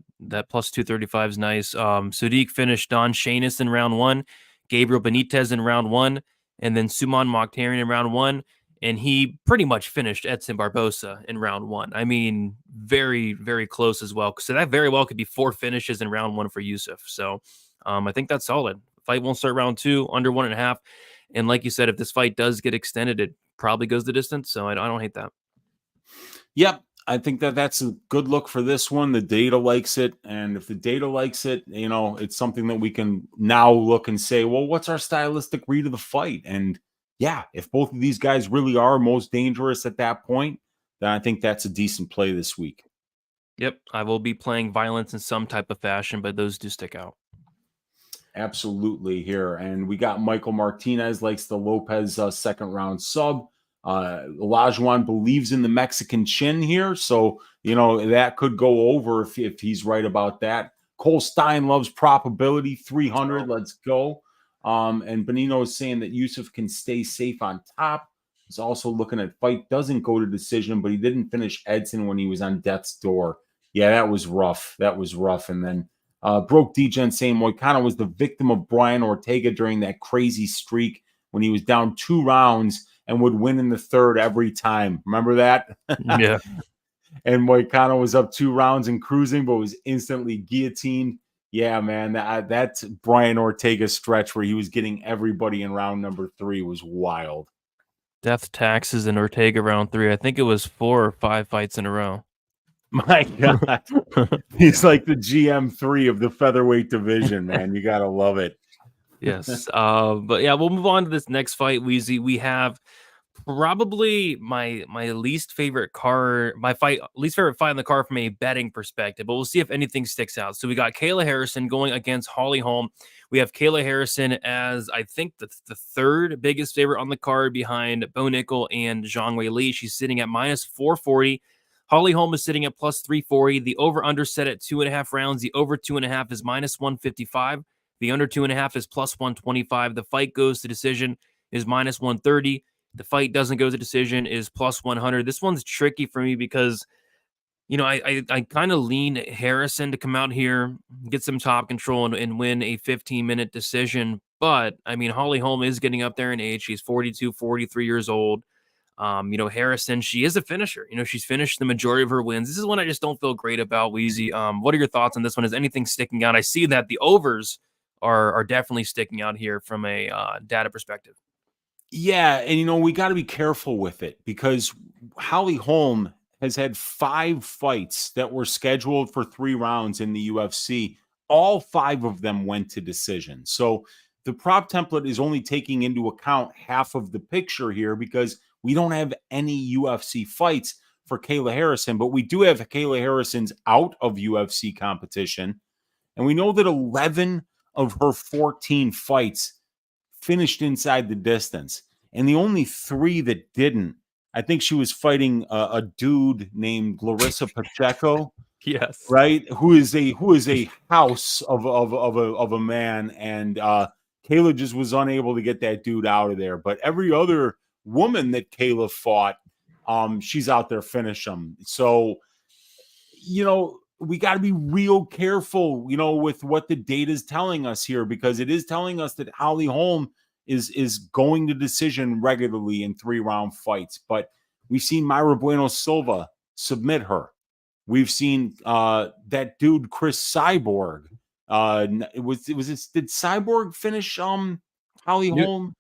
plus 235 is nice. Sodiq finished Don Shainis in round 1, Gabriel Benitez in round 1, and then Suman Mokhtarian in round 1. And he pretty much finished Edson Barbosa in round 1. I mean, very, very close as well. So that very well could be 4 finishes in round 1 for Yusuff. So I think that's solid. Fight won't start round 2, under 1.5. And like you said, if this fight does get extended, it probably goes the distance. So I don't hate that. Yep. I think that's a good look for this one. The data likes it. And if the data likes it, it's something that we can now look and say, well, what's our stylistic read of the fight? And yeah, if both of these guys really are most dangerous at that point, then I think that's a decent play this week. Yep. I will be playing violence in some type of fashion, but those do stick out. Absolutely here. And we got Michael Martinez likes the Lopes second round sub. Olajuwon believes in the Mexican chin here. So, that could go over if he's right about that. Cole Stein loves probability 300. Let's go. And Benino is saying that Yusuff can stay safe on top. He's also looking at fight doesn't go to decision, but he didn't finish Edson when he was on death's door. Yeah, that was rough. And then Broke DGen saying Moicano was the victim of Brian Ortega during that crazy streak when he was down 2 rounds and would win in the 3rd every time. Remember that? Yeah. And Moicano was up 2 rounds and cruising, but was instantly guillotined. Yeah, man, that's Brian Ortega's stretch where he was getting everybody in round number 3 was wild. Death taxes in Ortega round 3. I think it was 4 or 5 fights in a row. My God. He's like the GM3 of the featherweight division, man. You got to love it. Yes. But yeah, we'll move on to this next fight, Weezy. We have probably my least favorite least favorite fight in the card from a betting perspective, but we'll see if anything sticks out. So we got Kayla Harrison going against Holly Holm. We have Kayla Harrison as I think the 3rd biggest favorite on the card behind Bo Nickal and Zhang Weili. She's sitting at minus 440. Holly Holm is sitting at plus 340. The over-under set at 2.5 rounds. The over 2.5 is minus 155. The under 2.5 is plus 125. The fight goes to decision is minus 130. The fight doesn't go to decision is plus 100. This one's tricky for me because, I kind of lean Harrison to come out here, get some top control and win a 15-minute decision. But, I mean, Holly Holm is getting up there in age. She's 42, 43 years old. Harrison, she is a finisher. She's finished the majority of her wins. This is one I just don't feel great about, Weezy. What are your thoughts on this one? Is anything sticking out? I see that the overs are definitely sticking out here from a data perspective. Yeah, and we got to be careful with it because Holly Holm has had 5 fights that were scheduled for 3 rounds in the UFC. All 5 of them went to decision. So the prop template is only taking into account half of the picture here because we don't have any UFC fights for Kayla Harrison, but we do have Kayla Harrison's out of UFC competition. And we know that 11 of her 14 fights finished inside the distance. And the only 3 that didn't, I think she was fighting a dude named Larissa Pacheco. Yes. Right. Who is a house of a man. And Kayla just was unable to get that dude out of there. But every other woman that Kayla fought, she's out there finish them. So, we got to be real careful, with what the data is telling us here, because it is telling us that Holly Holm is going to decision regularly in 3-round fights. But we've seen Myra Bueno Silva submit her. We've seen that dude, Chris Cyborg, Did Cyborg finish Holly Holm?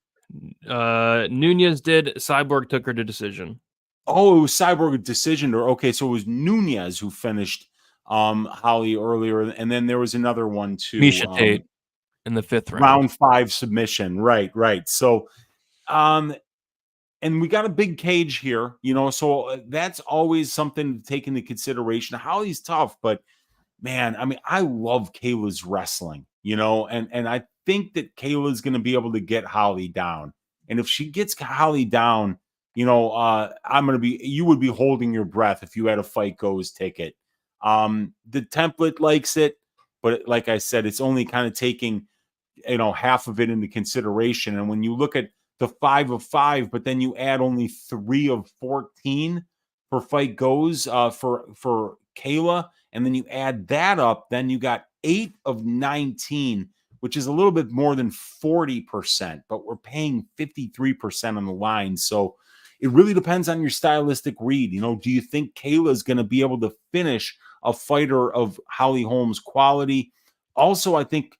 Nunez did. Cyborg took her to decision. Oh, it was Cyborg decision, or okay, so it was Nunez who finished Holly earlier, and then there was another one too. Misha Tate in the 5th round. Round 5 submission. Right. So and we got a big cage here, so that's always something to take into consideration. Holly's tough, but man, I mean, I love Kayla's wrestling, and I think that Kayla's going to be able to get Holly down. And if she gets Holly down, you would be holding your breath if you had a Fight Goes ticket. The template likes it, but like I said, it's only kind of taking, half of it into consideration. And when you look at the 5 of 5, but then you add only 3 of 14 for Fight Goes for Kayla, and then you add that up, then you got 8 of 19, which is a little bit more than 40%, but we're paying 53% on the line. So it really depends on your stylistic read. Do you think Kayla is going to be able to finish a fighter of Holly Holm's quality? Also, I think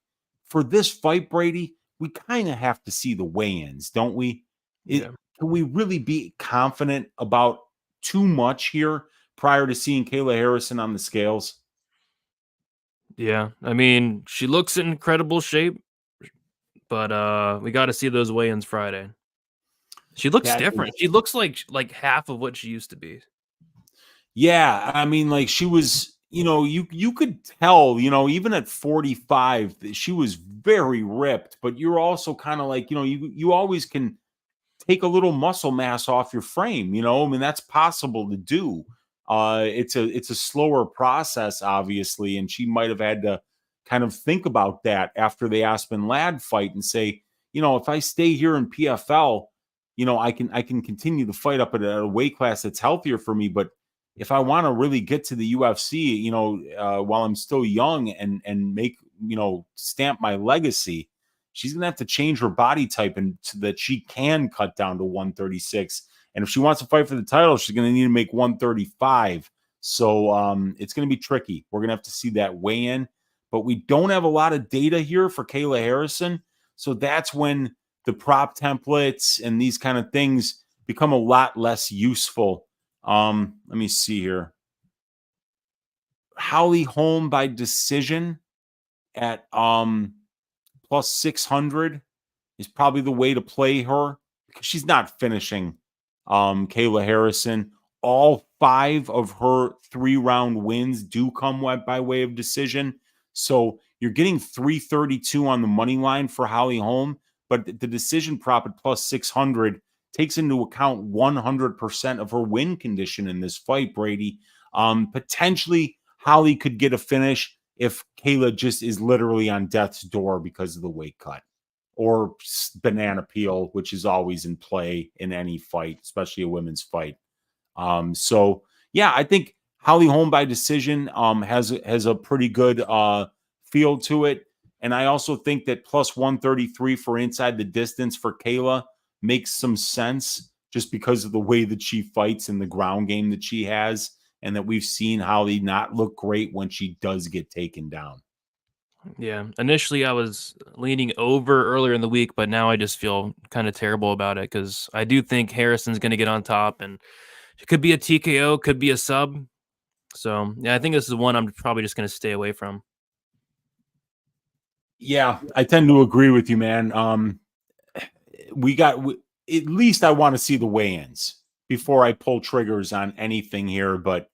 for this fight, Brady, we kind of have to see the weigh-ins, don't we? Can we really be confident about too much here prior to seeing Kayla Harrison on the scales? Yeah, I mean, she looks in incredible shape, but we got to see those weigh-ins Friday. She looks different. She looks like half of what she used to be. Yeah, I mean, like she was, you could tell, even at 45, she was very ripped, but you're also kind of like, you always can take a little muscle mass off your frame, I mean, that's possible to do. It's a slower process, obviously, and she might have had to kind of think about that after the Aspen Ladd fight and say, if I stay here in PFL, I can continue to fight up at a weight class that's healthier for me. But if I want to really get to the UFC, while I'm still young and make, stamp my legacy, she's going to have to change her body type and so that she can cut down to 136. And if she wants to fight for the title, she's going to need to make 135. So it's going to be tricky. We're going to have to see that weigh in. But we don't have a lot of data here for Kayla Harrison. So that's when the prop templates and these kind of things become a lot less useful. Let me see here. Holly Holm by decision at plus 600 is probably the way to play her because she's not finishing Kayla Harrison. All 5 of her 3-round wins do come by way of decision. So you're getting 332 on the money line for Holly Holm, but the decision prop at plus 600 takes into account 100% of her win condition in this fight, Brady. Potentially, Holly could get a finish if Kayla just is literally on death's door because of the weight cut or banana peel, which is always in play in any fight, especially a women's fight. So, yeah, I think Holly Holm by decision has a pretty good feel to it. And I also think that plus 133 for inside the distance for Kayla makes some sense just because of the way that she fights and the ground game that she has, and that we've seen Holly not look great when she does get taken down. Yeah, initially I was leaning over earlier in the week, but now I just feel kind of terrible about it because I do think Harrison's going to get on top, and it could be a TKO, could be a sub. So, yeah, I think this is one I'm probably just going to stay away from. Yeah, I tend to agree with you, man. At least I want to see the weigh-ins before I pull triggers on anything here. But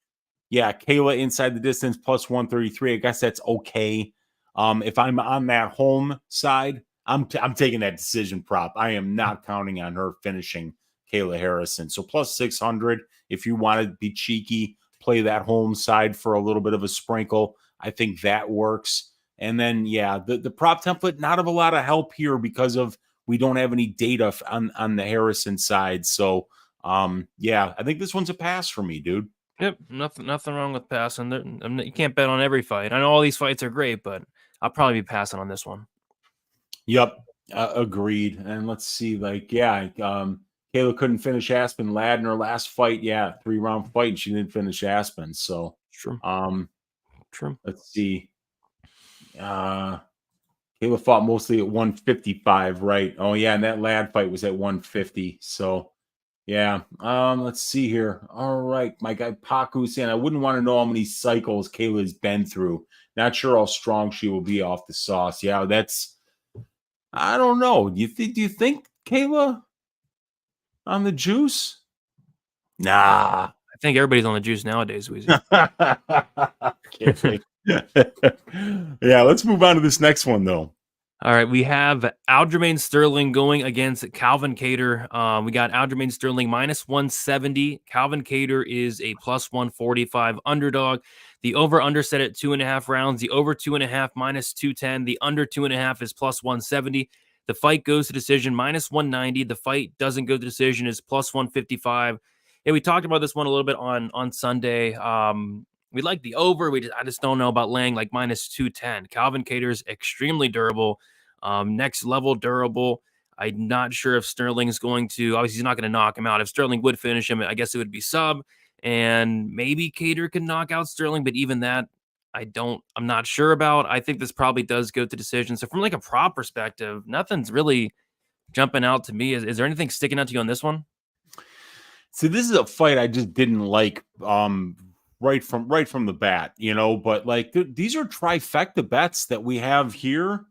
yeah, Kayla inside the distance plus 133. I guess that's okay. If I'm on that home side, I'm taking that decision prop. I am not counting on her finishing Kayla Harrison. So plus 600, if you want to be cheeky, play that home side for a little bit of a sprinkle. I think that works. And then, yeah, the prop template, not of a lot of help here because of we don't have any data on the Harrison side. So, yeah, I think this one's a pass for me, dude. Yep, nothing wrong with passing. You can't bet on every fight. I know all these fights are great, but I'll probably be passing on this one. Yep, agreed. And let's see, Kayla couldn't finish Aspen Ladd in her last fight. Yeah, 3-round fight, and she didn't finish Aspen. So, True. Let's see. Kayla fought mostly at 155, right? Oh yeah, and that lad fight was at 150. So yeah. Let's see here. All right, my guy Paku saying I wouldn't want to know how many cycles Kayla's been through. Not sure how strong she will be off the sauce. Yeah, that's I don't know. Do you think Kayla on the juice? Nah. I think everybody's on the juice nowadays, Weezy. Yeah, let's move on to this next one though. All right, we have Aljamain Sterling going against Calvin Kattar. We got Aljamain Sterling minus 170. Calvin Kattar is a plus 145 underdog. The over-under set at 2.5 rounds. The over 2.5 minus 210. The under 2.5 is plus 170. The fight goes to decision minus 190. The fight doesn't go to decision is plus 155. Yeah, we talked about this one a little bit on Sunday. We like the over. I just don't know about laying like minus 210. Calvin Kattar is extremely durable, next level durable. I'm not sure if Sterling's going to. Obviously, he's not going to knock him out. If Sterling would finish him, I guess it would be sub, and maybe Kattar can knock out Sterling. But even that, I'm not sure about. I think this probably does go to decision. So from like a prop perspective, nothing's really jumping out to me. Is there anything sticking out to you on this one? So this is a fight I just didn't like. Right from the bat, but like these are trifecta bets that we have here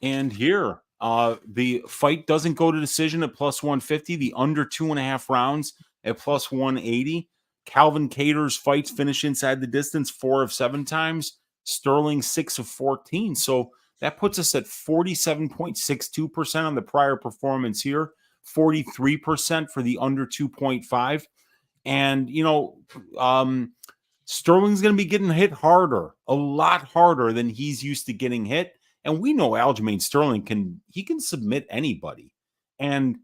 and here. The fight doesn't go to decision at plus 150, the under 2.5 rounds at plus 180. Calvin Kattar's fights finish inside the distance 4 of 7 times, Sterling 6 of 14. So that puts us at 47.62% on the prior performance here, 43% for the under 2.5. And, Sterling's going to be getting hit harder, a lot harder than he's used to getting hit. And we know Aljamain Sterling can submit anybody. And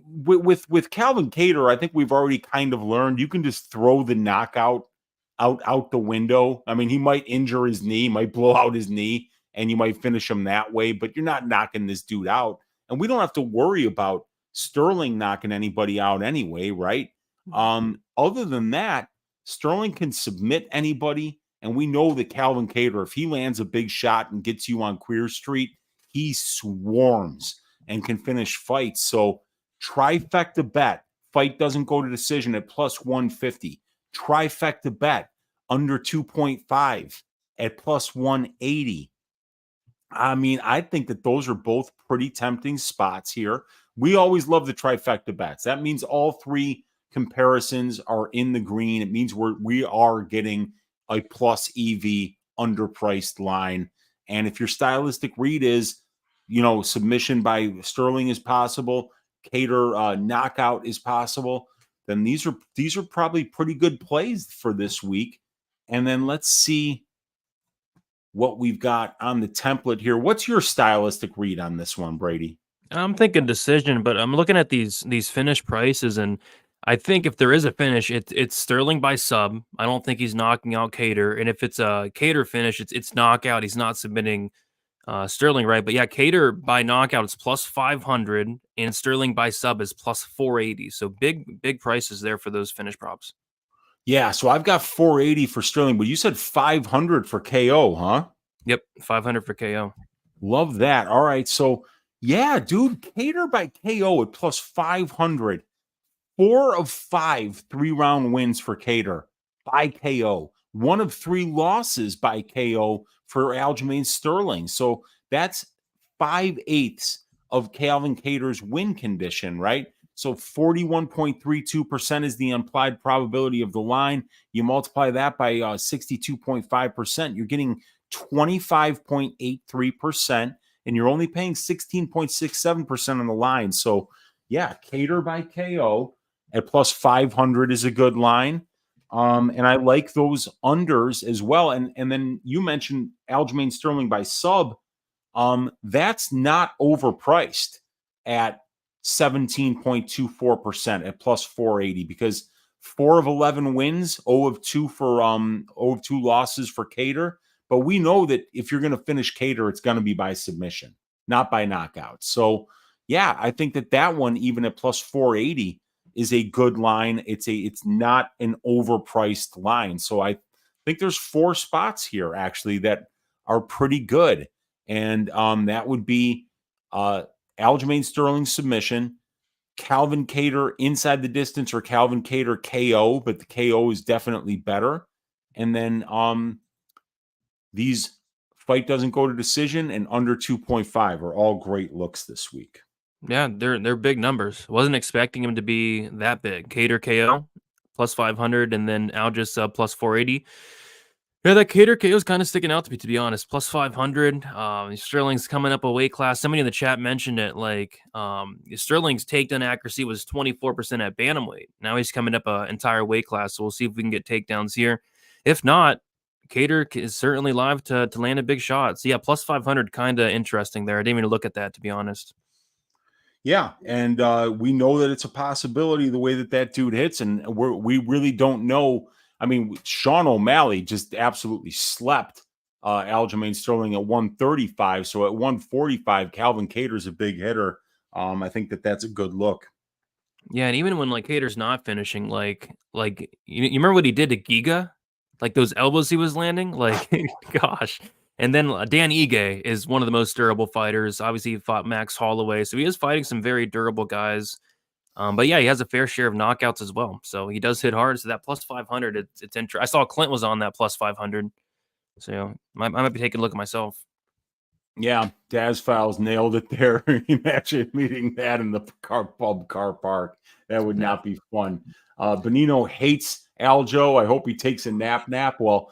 with Calvin Kattar, I think we've already kind of learned you can just throw the knockout out the window. I mean, he might injure his knee, might blow out his knee, and you might finish him that way, but you're not knocking this dude out. And we don't have to worry about Sterling knocking anybody out anyway, right? Other than that, Sterling can submit anybody, and we know that Calvin Kattar, if he lands a big shot and gets you on Queer Street, he swarms and can finish fights. So trifecta bet, fight doesn't go to decision at plus 150. Trifecta bet, under 2.5 at plus 180. I mean, I think that those are both pretty tempting spots here. We always love the trifecta bets. That means all 3 comparisons are in the green. It means we are getting a plus EV underpriced line. And if your stylistic read is, submission by Sterling is possible, Kattar knockout is possible, then these are probably pretty good plays for this week. And then let's see what we've got on the template here. What's your stylistic read on this one, Brady? I'm thinking decision, but I'm looking at these finish prices, and I think if there is a finish, it's Sterling by sub. I don't think he's knocking out Kattar, and if it's a Kattar finish, it's knockout. He's not submitting Sterling, right? But yeah, Kattar by knockout is plus 500, and Sterling by sub is plus 480. So big prices there for those finish props. Yeah, so I've got 480 for Sterling, but you said 500 for KO, huh? Yep, 500 for KO. Love that. All right, so yeah, dude, Kattar by KO at plus 500. 4 of 5 3-round wins for Kattar by KO. 1 of 3 losses by KO for Aljamain Sterling. So that's 5/8 of Calvin Kattar's win condition, right? So 41.32% is the implied probability of the line. You multiply that by 62.5%, you're getting 25.83%, and you're only paying 16.67% on the line. So yeah, Kattar by KO at plus 500 is a good line. And I like those unders as well. And then you mentioned Aljamain Sterling by sub. That's not overpriced at 17.24% at plus 480, because 4 of 11 wins, 0 of 2 for 0 of 2 losses for Kattar. But we know that if you're going to finish Kattar, it's going to be by submission, not by knockout. So yeah, I think that one, even at plus 480, is a good line. It's not an overpriced line. So I think there's 4 spots here actually that are pretty good. And that would be Aljamain Sterling submission, Calvin Kattar inside the distance, or Calvin Kattar KO, but the KO is definitely better. And then these fight doesn't go to decision and under 2.5 are all great looks this week. Yeah, they're big numbers. Wasn't expecting him to be that big. Kattar KO plus 500, and then Algis plus 480. Yeah, that Kattar KO is kind of sticking out to me, to be honest. Plus 500. Sterling's coming up a weight class. Somebody in the chat mentioned it. Like Sterling's takedown accuracy was 24% at bantamweight. Now he's coming up an entire weight class. So we'll see if we can get takedowns here. If not, Kattar is certainly live to land a big shot. So yeah, plus 500, kind of interesting there. I didn't even look at that, to be honest. Yeah, and we know that it's a possibility the way that dude hits, and we really don't know. I mean, Sean O'Malley just absolutely slept Aljamain Sterling at 135. So at 145, Calvin Kattar's a big hitter. I think that's a good look. Yeah, and even when like Kattar's not finishing, like you remember what he did to Giga? Like those elbows he was landing? Like, gosh. And then Dan Ige is one of the most durable fighters. Obviously, he fought Max Holloway, so he is fighting some very durable guys. But yeah, he has a fair share of knockouts as well. So he does hit hard. So that plus 500, it's interesting. I saw Clint was on that plus 500. So I might be taking a look at myself. Yeah, Daz Files nailed it there. Imagine meeting that in the car park. That would not be fun. Benino hates Aljo. I hope he takes a nap. Well,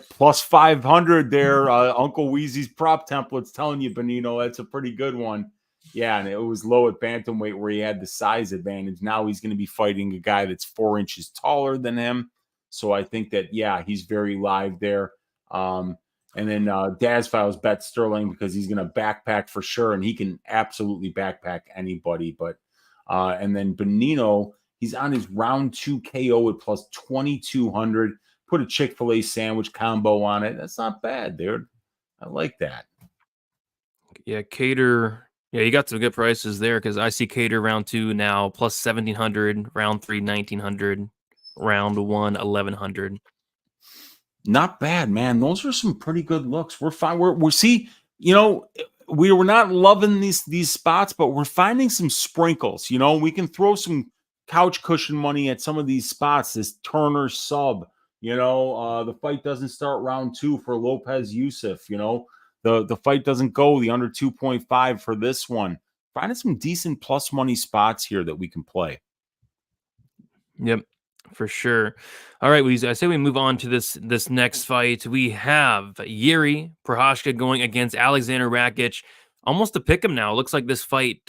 plus 500 there. Uncle Weezy's prop template's telling you, Benino, that's a pretty good one. Yeah, and it was low at bantamweight where he had the size advantage. Now he's going to be fighting a guy that's 4 inches taller than him. So I think that, yeah, he's very live there. And then Daz Files bet Sterling because he's going to backpack for sure, and he can absolutely backpack anybody. But and then Benino, he's on his round 2 KO at plus 2,200. Put a Chick-fil-A sandwich combo on it. That's not bad, dude. I like that. Yeah, Kattar. Yeah, you got some good prices there because I see Kattar round 2 now plus 1,700, round 3 1,900, round 1 1,100. Not bad, man. Those are some pretty good looks. We're fine. We're see, you know, we were not loving these spots, but we're finding some sprinkles. You know, we can throw some couch cushion money at some of these spots. This Turner sub, you know, the fight doesn't start round 2 for Lopes Yusuff. You know, the fight doesn't go the under 2.5 for this one. Finding some decent plus money spots here that we can play. Yep. For sure. All right, I say we move on to this next fight. We have Jiri Prochazka going against Aleksandar Rakic. Almost a pick'em now. It looks like this fight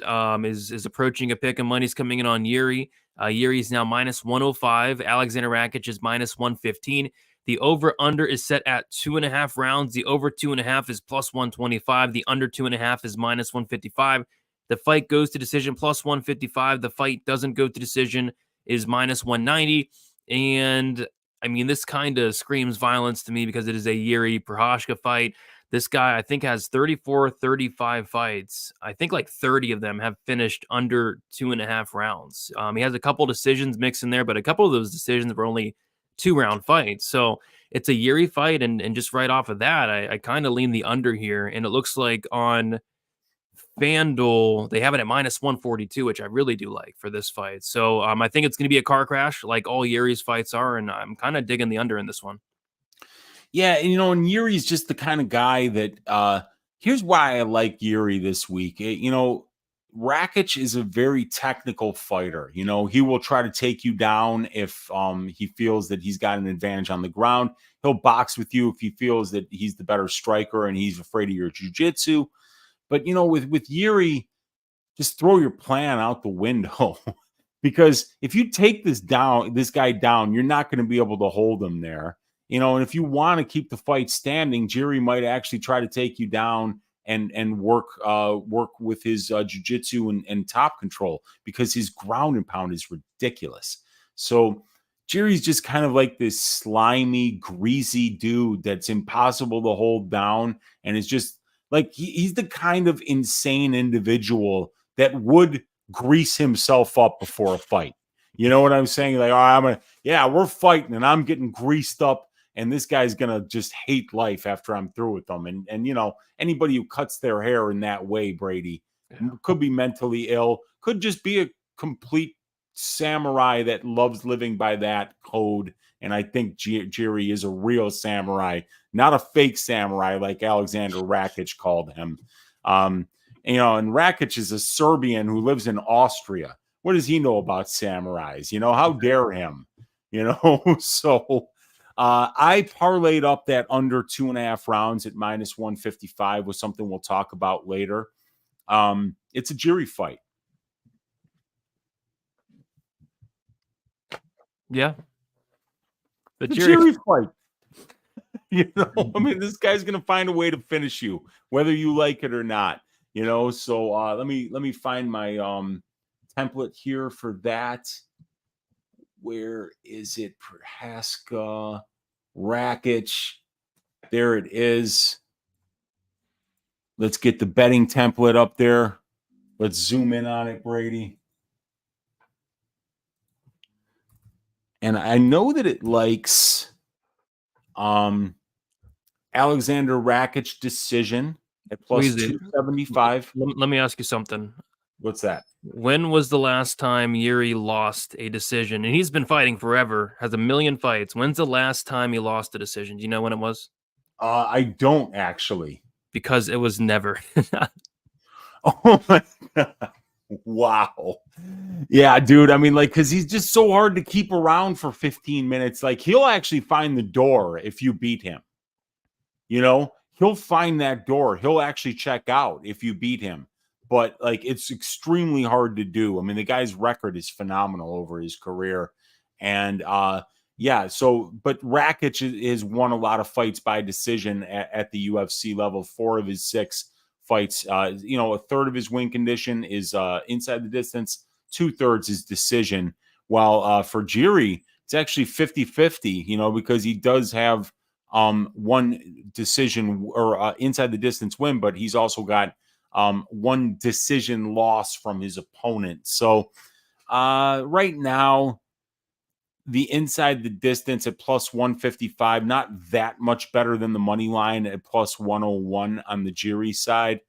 is approaching a pick'em. Money's coming in on Jiri. Jiri is now minus 105. Aleksandar Rakic is minus 115. The over/under is set at 2.5 rounds. The over 2.5 is plus 125. The under 2.5 is minus 155. The fight goes to decision plus 155. The fight doesn't go to decision is minus 190. And I mean, this kind of screams violence to me because it is a Jiri Prochazka fight. This guy, I think, has 34, 35 fights. I think like 30 of them have finished under 2.5 rounds. He has a couple decisions mixed in there, but a couple of those decisions were only 2-round fights. So it's a Jiri fight. And just right off of that, I kind of lean the under here. And it looks like on FanDuel, they have it at minus 142, which I really do like for this fight. So I think it's going to be a car crash like all Jiri's fights are, and I'm kind of digging the under in this one. Yeah, and you know, and Jiri's just the kind of guy that here's why I like Jiri this week. You know, Rakic is a very technical fighter. You know, he will try to take you down if he feels that he's got an advantage on the ground. He'll box with you if he feels that he's the better striker and he's afraid of your jiu-jitsu. But, you know, with Jiri, just throw your plan out the window because if you take this guy down, you're not going to be able to hold him there. You know, and if you want to keep the fight standing, Jiri might actually try to take you down and work with his jiu-jitsu and top control because his ground and pound is ridiculous. So Jiri's just kind of like this slimy, greasy dude that's impossible to hold down and is just like he's the kind of insane individual that would grease himself up before a fight. You know what I'm saying? Like, we're fighting and I'm getting greased up and this guy's gonna just hate life after I'm through with them. And you know, anybody who cuts their hair in that way, Brady, could be mentally ill, could just be a complete samurai that loves living by that code. And I think Jiri is a real samurai, not a fake samurai like Aleksandar Rakic called him. You know, and Rakic is a Serbian who lives in Austria. What does he know about samurais? You know, how dare him? You know, so I parlayed up that under 2.5 rounds at -155 with something we'll talk about later. It's a Jiri fight. Yeah. The Jiri fight. You know, I mean, this guy's gonna find a way to finish you, whether you like it or not. You know, so let me find my template here for that. Where is it? Prochazka, Rakic. There it is. Let's get the betting template up there. Let's zoom in on it, Brady. And I know that it likes Aleksandar Rakic decision at +275. Let me ask you something. What's that? When was the last time Jiri lost a decision? And he's been fighting forever, has a million fights. When's the last time he lost a decision? Do you know when it was? I don't actually. Because it was never. Oh my God. Wow. Yeah, dude. I mean, like, because he's just so hard to keep around for 15 minutes. Like, he'll actually find the door if you beat him. You know, he'll find that door. He'll actually check out if you beat him. But, like, it's extremely hard to do. I mean, the guy's record is phenomenal over his career. And, yeah, so, but Rakic has won a lot of fights by decision at the UFC level. 4 of his 6 fights, you know, a third of his win condition is inside the distance, 2/3 is decision. While for Jiri, it's actually 50-50, you know, because he does have one decision or inside the distance win, but he's also got one decision loss from his opponent. So right now, the inside the distance at +155, not that much better than the money line at +101 on the Jiri side.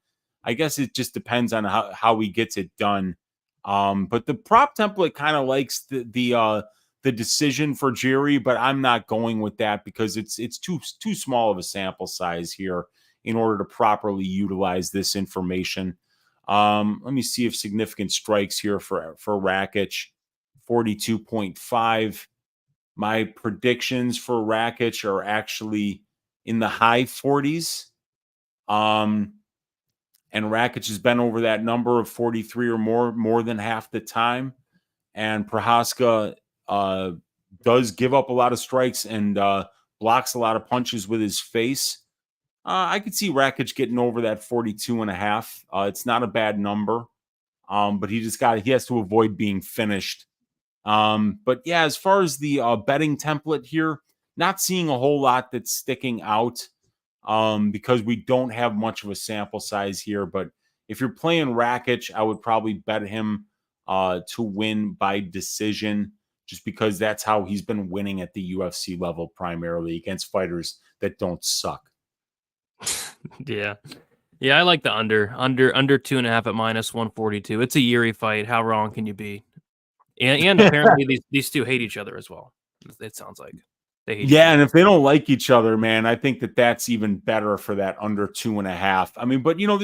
I guess it just depends on how he gets it done. But the prop template kind of likes the decision for Jiri, but I'm not going with that because it's too small of a sample size here in order to properly utilize this information. Let me see if significant strikes here for Rakic. 42.5. My predictions for Rakic are actually in the high 40s. And Rakic has been over that number of 43 or more than half the time. And Prochazka does give up a lot of strikes and blocks a lot of punches with his face. I could see Rakic getting over that 42.5. It's not a bad number. But he has to avoid being finished. But yeah, as far as the betting template here, not seeing a whole lot that's sticking out because we don't have much of a sample size here. But if you're playing Rakic, I would probably bet him to win by decision just because that's how he's been winning at the UFC level primarily against fighters that don't suck. Yeah. Yeah, I like the under 2.5 at -142. It's a Jiri fight. How wrong can you be? And apparently these two hate each other as well. It sounds like they hate each other. And if they don't like each other, man, I think that's even better for that under 2.5. I mean, but you know,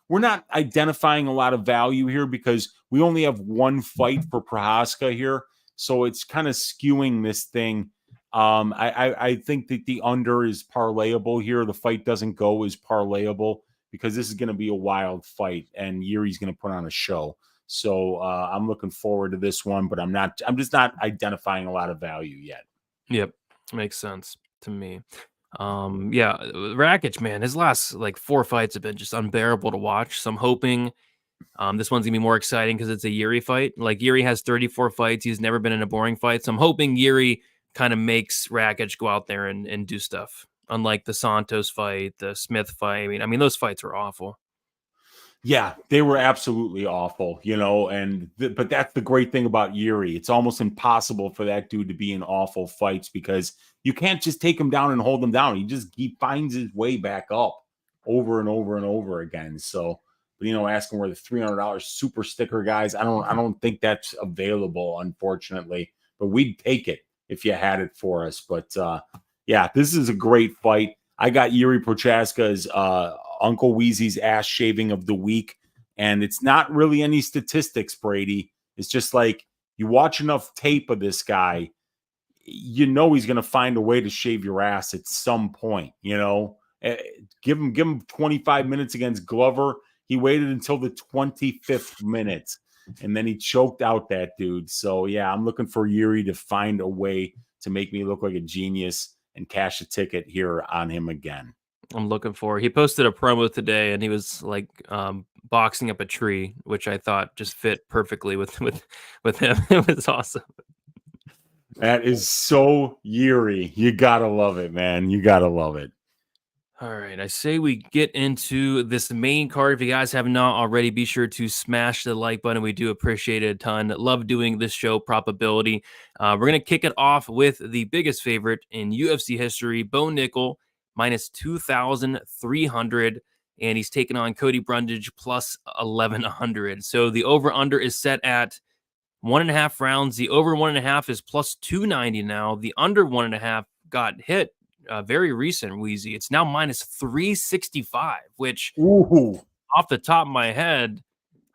we're not identifying a lot of value here because we only have one fight for Prochazka here, so it's kind of skewing this thing. I think that the under is parlayable here. The fight doesn't go as parlayable because this is going to be a wild fight, and Jiri's going to put on a show. So I'm looking forward to this one, but I'm just not identifying a lot of value yet. Yep. Makes sense to me. Yeah, Rakic, man, his last like 4 fights have been just unbearable to watch. So I'm hoping this one's gonna be more exciting because it's a Jiri fight. Like Jiri has 34 fights. He's never been in a boring fight. So I'm hoping Jiri kind of makes Rakic go out there and do stuff. Unlike the Santos fight, the Smith fight. I mean, those fights were awful. Yeah, they were absolutely awful, but that's the great thing about Jiri. It's almost impossible for that dude to be in awful fights because you can't just take him down and hold him down. He finds his way back up over and over and over again. So, but asking where the $300 super sticker guys, I don't think that's available, unfortunately. But we'd take it if you had it for us. But yeah, this is a great fight. I got Jiri Prochazka's Uncle Weezy's ass shaving of the week. And it's not really any statistics, Brady. It's just like you watch enough tape of this guy, he's going to find a way to shave your ass at some point, Give him 25 minutes against Glover. He waited until the 25th minute, and then he choked out that dude. So, yeah, I'm looking for Jiri to find a way to make me look like a genius and cash a ticket here on him again. I'm looking for. He posted a promo today, and he was like boxing up a tree, which I thought just fit perfectly with him. It was awesome. That is so Jiri. You gotta love it, man. You gotta love it. All right, I say we get into this main card. If you guys have not already, be sure to smash the like button. We do appreciate it a ton. Love doing this show, Probability. We're going to kick it off with the biggest favorite in UFC history, Bo Nickal, minus 2,300. And he's taking on Cody Brundage plus 1,100. So the over-under is set at 1.5 rounds. The over 1.5 is plus 290 now. The under 1.5 got hit. Very recent, Wheezy. It's now minus 365, which off the top of my head,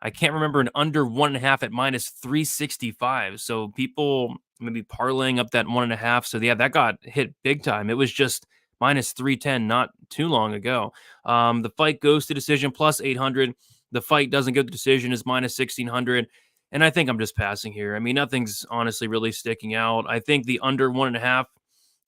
I can't remember an under 1.5 at minus 365. So people maybe parlaying up that 1.5. So yeah, that got hit big time. It was just minus 310 not too long ago. The fight goes to decision plus 800. The fight doesn't go to decision is minus 1,600. And I think I'm just passing here. I mean, nothing's honestly really sticking out. I think the under 1.5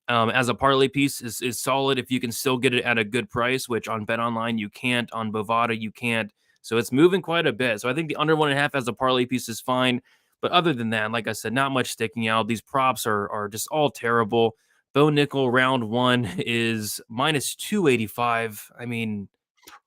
as a parlay piece is solid if you can still get it at a good price, which on BetOnline you can't, on Bovada you can't. So it's moving quite a bit. So I think the under 1.5 as a parlay piece is fine. But other than that, like I said, not much sticking out. These props are just all terrible. Bo Nickal round 1 is minus 285. I mean,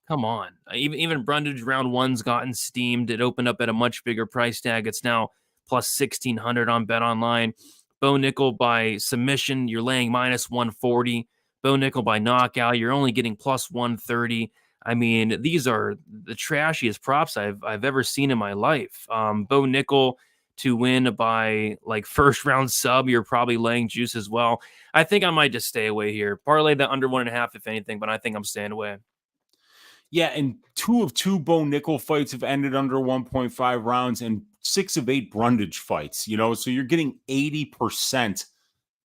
come on. Even Brundage round 1's gotten steamed. It opened up at a much bigger price tag. It's now plus 1,600 on BetOnline. Bo Nickal by submission, you're laying minus 140. Bo Nickal by knockout, you're only getting plus 130. I mean, these are the trashiest props I've ever seen in my life. Bo Nickal to win by like first round sub, you're probably laying juice as well. I think I might just stay away here. Parlay that under 1.5 if anything, but I think I'm staying away. Yeah, and 2 of 2 Bo Nickal fights have ended under 1.5 rounds, and 6 of 8 Brundage fights, so you're getting 80%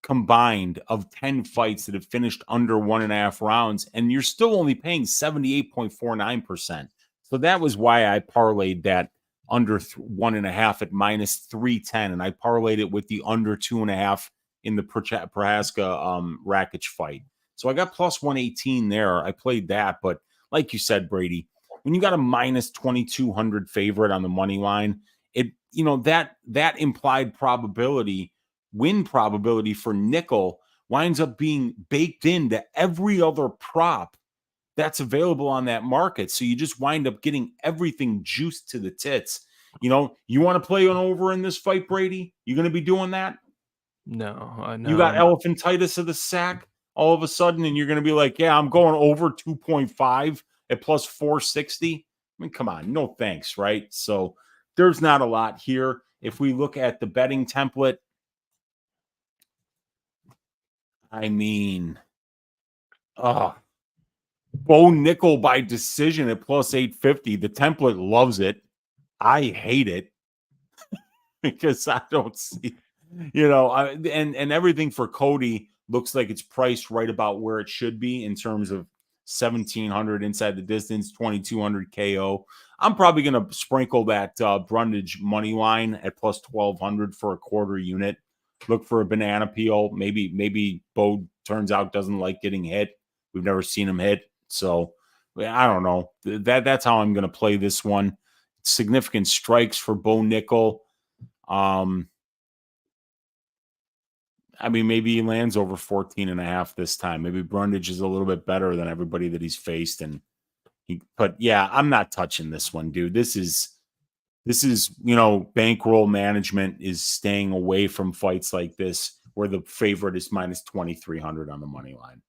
combined of 10 fights that have finished under 1.5 rounds, and you're still only paying 78.49%. So that was why I parlayed that under 1.5 at minus 310, and I parlayed it with the under 2.5 in the Prochazka Rakic fight. So I got plus 118 there. I played that, but like you said, Brady, when you got a minus 2,200 favorite on the money line, that implied win probability for Nickal winds up being baked into every other prop that's available on that market. So you just wind up getting everything juiced to the tits. You want to play an over in this fight, Brady? You going to be doing that? No. You got elephantitis of the sack all of a sudden, and you're going to be like, yeah, I'm going over 2.5 at plus 460. I mean, come on, no thanks, right? So there's not a lot here. If we look at the betting template, I mean, Bo Nickal by decision at plus 850. The template loves it. I hate it because I don't see, and everything for Cody looks like it's priced right about where it should be in terms of 1,700 inside the distance, 2,200 KO. I'm probably going to sprinkle that Brundage money line at plus 1,200 for a quarter unit. Look for a banana peel. Maybe Bo turns out doesn't like getting hit. We've never seen him hit. So I don't know. That's how I'm going to play this one. Significant strikes for Bo Nickal. I mean, maybe he lands over 14.5 this time. Maybe Brundage is a little bit better than everybody that he's faced, and But yeah, I'm not touching this one, dude. This is, bankroll management is staying away from fights like this where the favorite is minus 2,300 on the money line.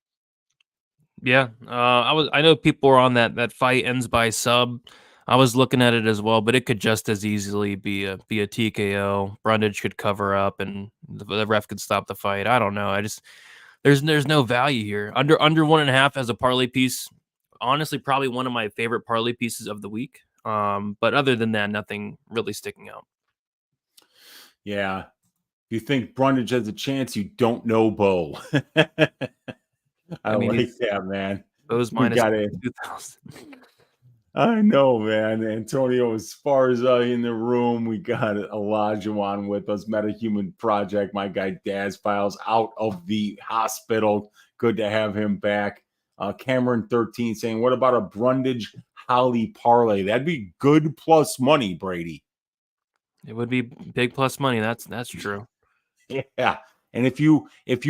Yeah, I know people were on that fight ends by sub. I was looking at it as well, but it could just as easily be a TKO. Brundage could cover up, and the ref could stop the fight. I don't know. There's no value here. Under 1.5 as a parlay piece. Honestly, probably one of my favorite parlay pieces of the week. But other than that, nothing really sticking out. Yeah. You think Brundage has a chance? You don't know Bo. I mean, like that, man. Bo's We minus got it. 2,000. I know, man. Antonio, as far as in the room, we got Aljamain with us, MetaHuman Project. My guy Daz Files out of the hospital. Good to have him back. Cameron 13 saying, what about a Brundage Holly parlay? That'd be good plus money, Brady. It would be big plus money. That's true. Yeah. And if you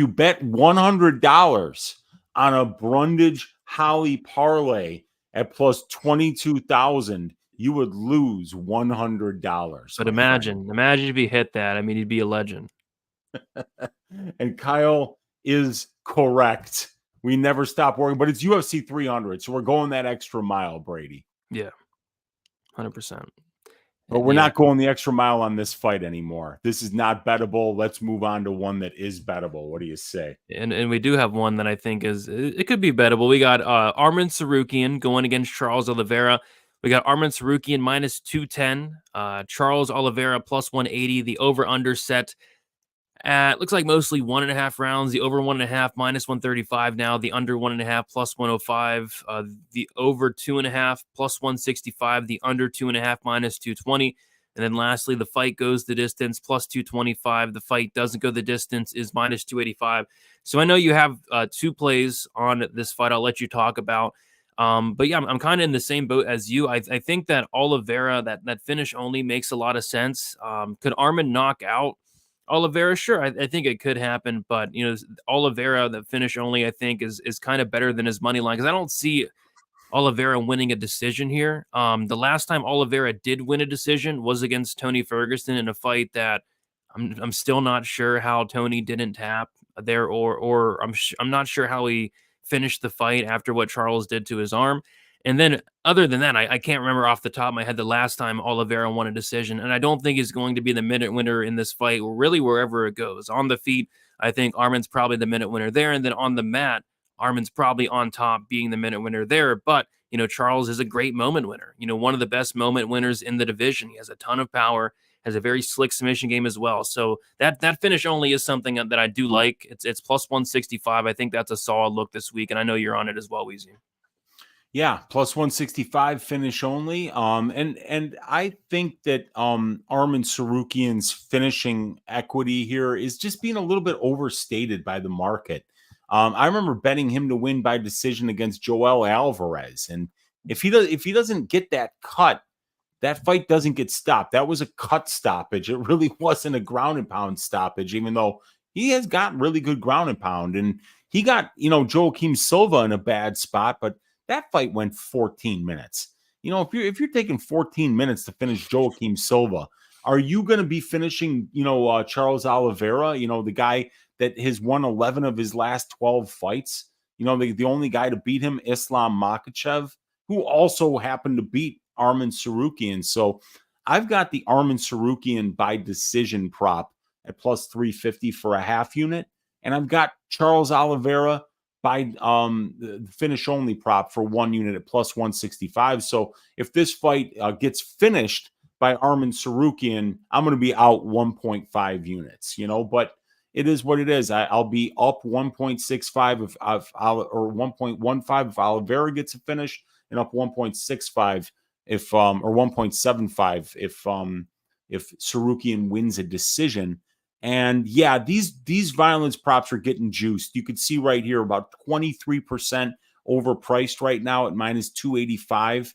bet $100 on a Brundage Holly parlay at plus 22,000, you would lose $100. But imagine if he hit that. I mean, he'd be a legend. And Kyle is correct. We never stop worrying, but it's UFC 300, so we're going that extra mile, Brady. Yeah, 100%. But we're not going the extra mile on this fight anymore. This is not bettable. Let's move on to one that is bettable. What do you say? And we do have one that I think it could be bettable. We got Arman Tsarukyan going against Charles Oliveira. We got Arman Tsarukyan minus 210, Charles Oliveira plus 180. The over/under set at looks like mostly 1.5 rounds. The over 1.5 minus 135 now. The under 1.5 plus 105. The over 2.5 plus 165. The under 2.5 minus 220. And then lastly, the fight goes the distance plus 225. The fight doesn't go the distance is minus 285. So I know you have 2 plays on this fight. I'll let you talk about. But yeah, I'm kind of in the same boat as you. I think that Oliveira, that finish only makes a lot of sense. Could Arman knock out Oliveira? Sure, I think it could happen, but Oliveira, the finish only, I think is kind of better than his money line because I don't see Oliveira winning a decision here. The last time Oliveira did win a decision was against Tony Ferguson in a fight that I'm still not sure how Tony didn't tap there, or I'm not sure how he finished the fight after what Charles did to his arm. And then other than that, I can't remember off the top of my head the last time Oliveira won a decision. And I don't think he's going to be the minute winner in this fight, really wherever it goes. On the feet, I think Arman's probably the minute winner there. And then on the mat, Arman's probably on top being the minute winner there. But, Charles is a great moment winner. One of the best moment winners in the division. He has a ton of power, has a very slick submission game as well. So that finish only is something that I do like. It's plus 165. I think that's a solid look this week. And I know you're on it as well, Weezy. Yeah, plus 165 finish only. And I think that Arman Tsarukyan's finishing equity here is just being a little bit overstated by the market. I remember betting him to win by decision against Joel Alvarez, and if he doesn't get that cut, that fight doesn't get stopped. That was a cut stoppage. It really wasn't a ground and pound stoppage, even though he has got really good ground and pound, and he got Joaquim Silva in a bad spot, but that fight went 14 minutes. If you're taking 14 minutes to finish Joaquim Silva, are you going to be finishing, Charles Oliveira, the guy that has won 11 of his last 12 fights? The only guy to beat him, Islam Makhachev, who also happened to beat Arman Tsarukyan. So I've got the Arman Tsarukyan by decision prop at plus 350 for a half unit. And I've got Charles Oliveira by the finish only prop for 1 unit at plus 165. So if this fight gets finished by Arman Tsarukyan, I'm going to be out 1.5 units, but it is what it is. I'll be up 1.65 or 1.15 if Oliveira gets a finish, and up 1.65 or 1.75 if Tsarukyan wins a decision. And yeah, these violence props are getting juiced. You could see right here about 23% overpriced right now at minus 285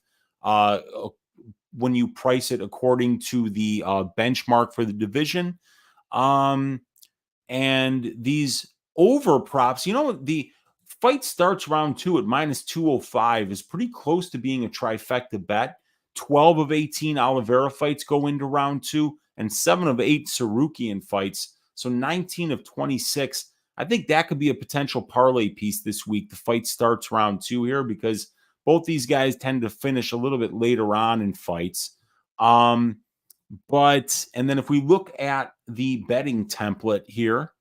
when you price it according to the benchmark for the division. And these over props, the fight starts round 2 at -205 is pretty close to being a trifecta bet. 12 of 18 Oliveira fights go into round 2, and 7 of 8 Tsarukyan fights. So 19 of 26. I think that could be a potential parlay piece this week. The fight starts round 2 here because both these guys tend to finish a little bit later on in fights. And then if we look at the betting template here,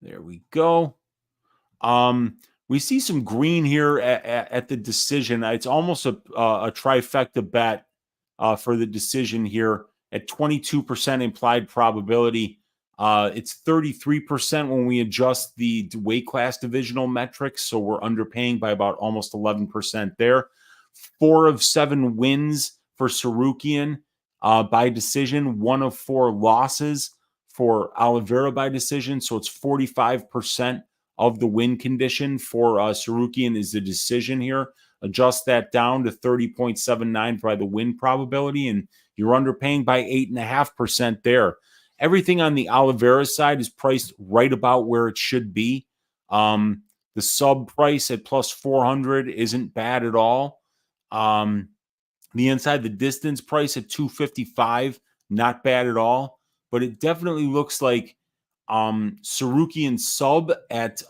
there we go. We see some green here at the decision. It's almost a trifecta bet for the decision here at 22% implied probability. It's 33% when we adjust the weight class divisional metrics. So we're underpaying by about almost 11% there. 4 of 7 wins for Tsarukyan by decision. 1 of 4 losses for Oliveira by decision. So it's 45% of the win condition for Tsarukyan is the decision here. Adjust that down to 30.79 by the win probability, and you're underpaying by 8.5% there. Everything on the Oliveira side is priced right about where it should be. The sub price at plus 400 isn't bad at all. The inside the distance price at 255, not bad at all. But it definitely looks like Tsarukyan sub at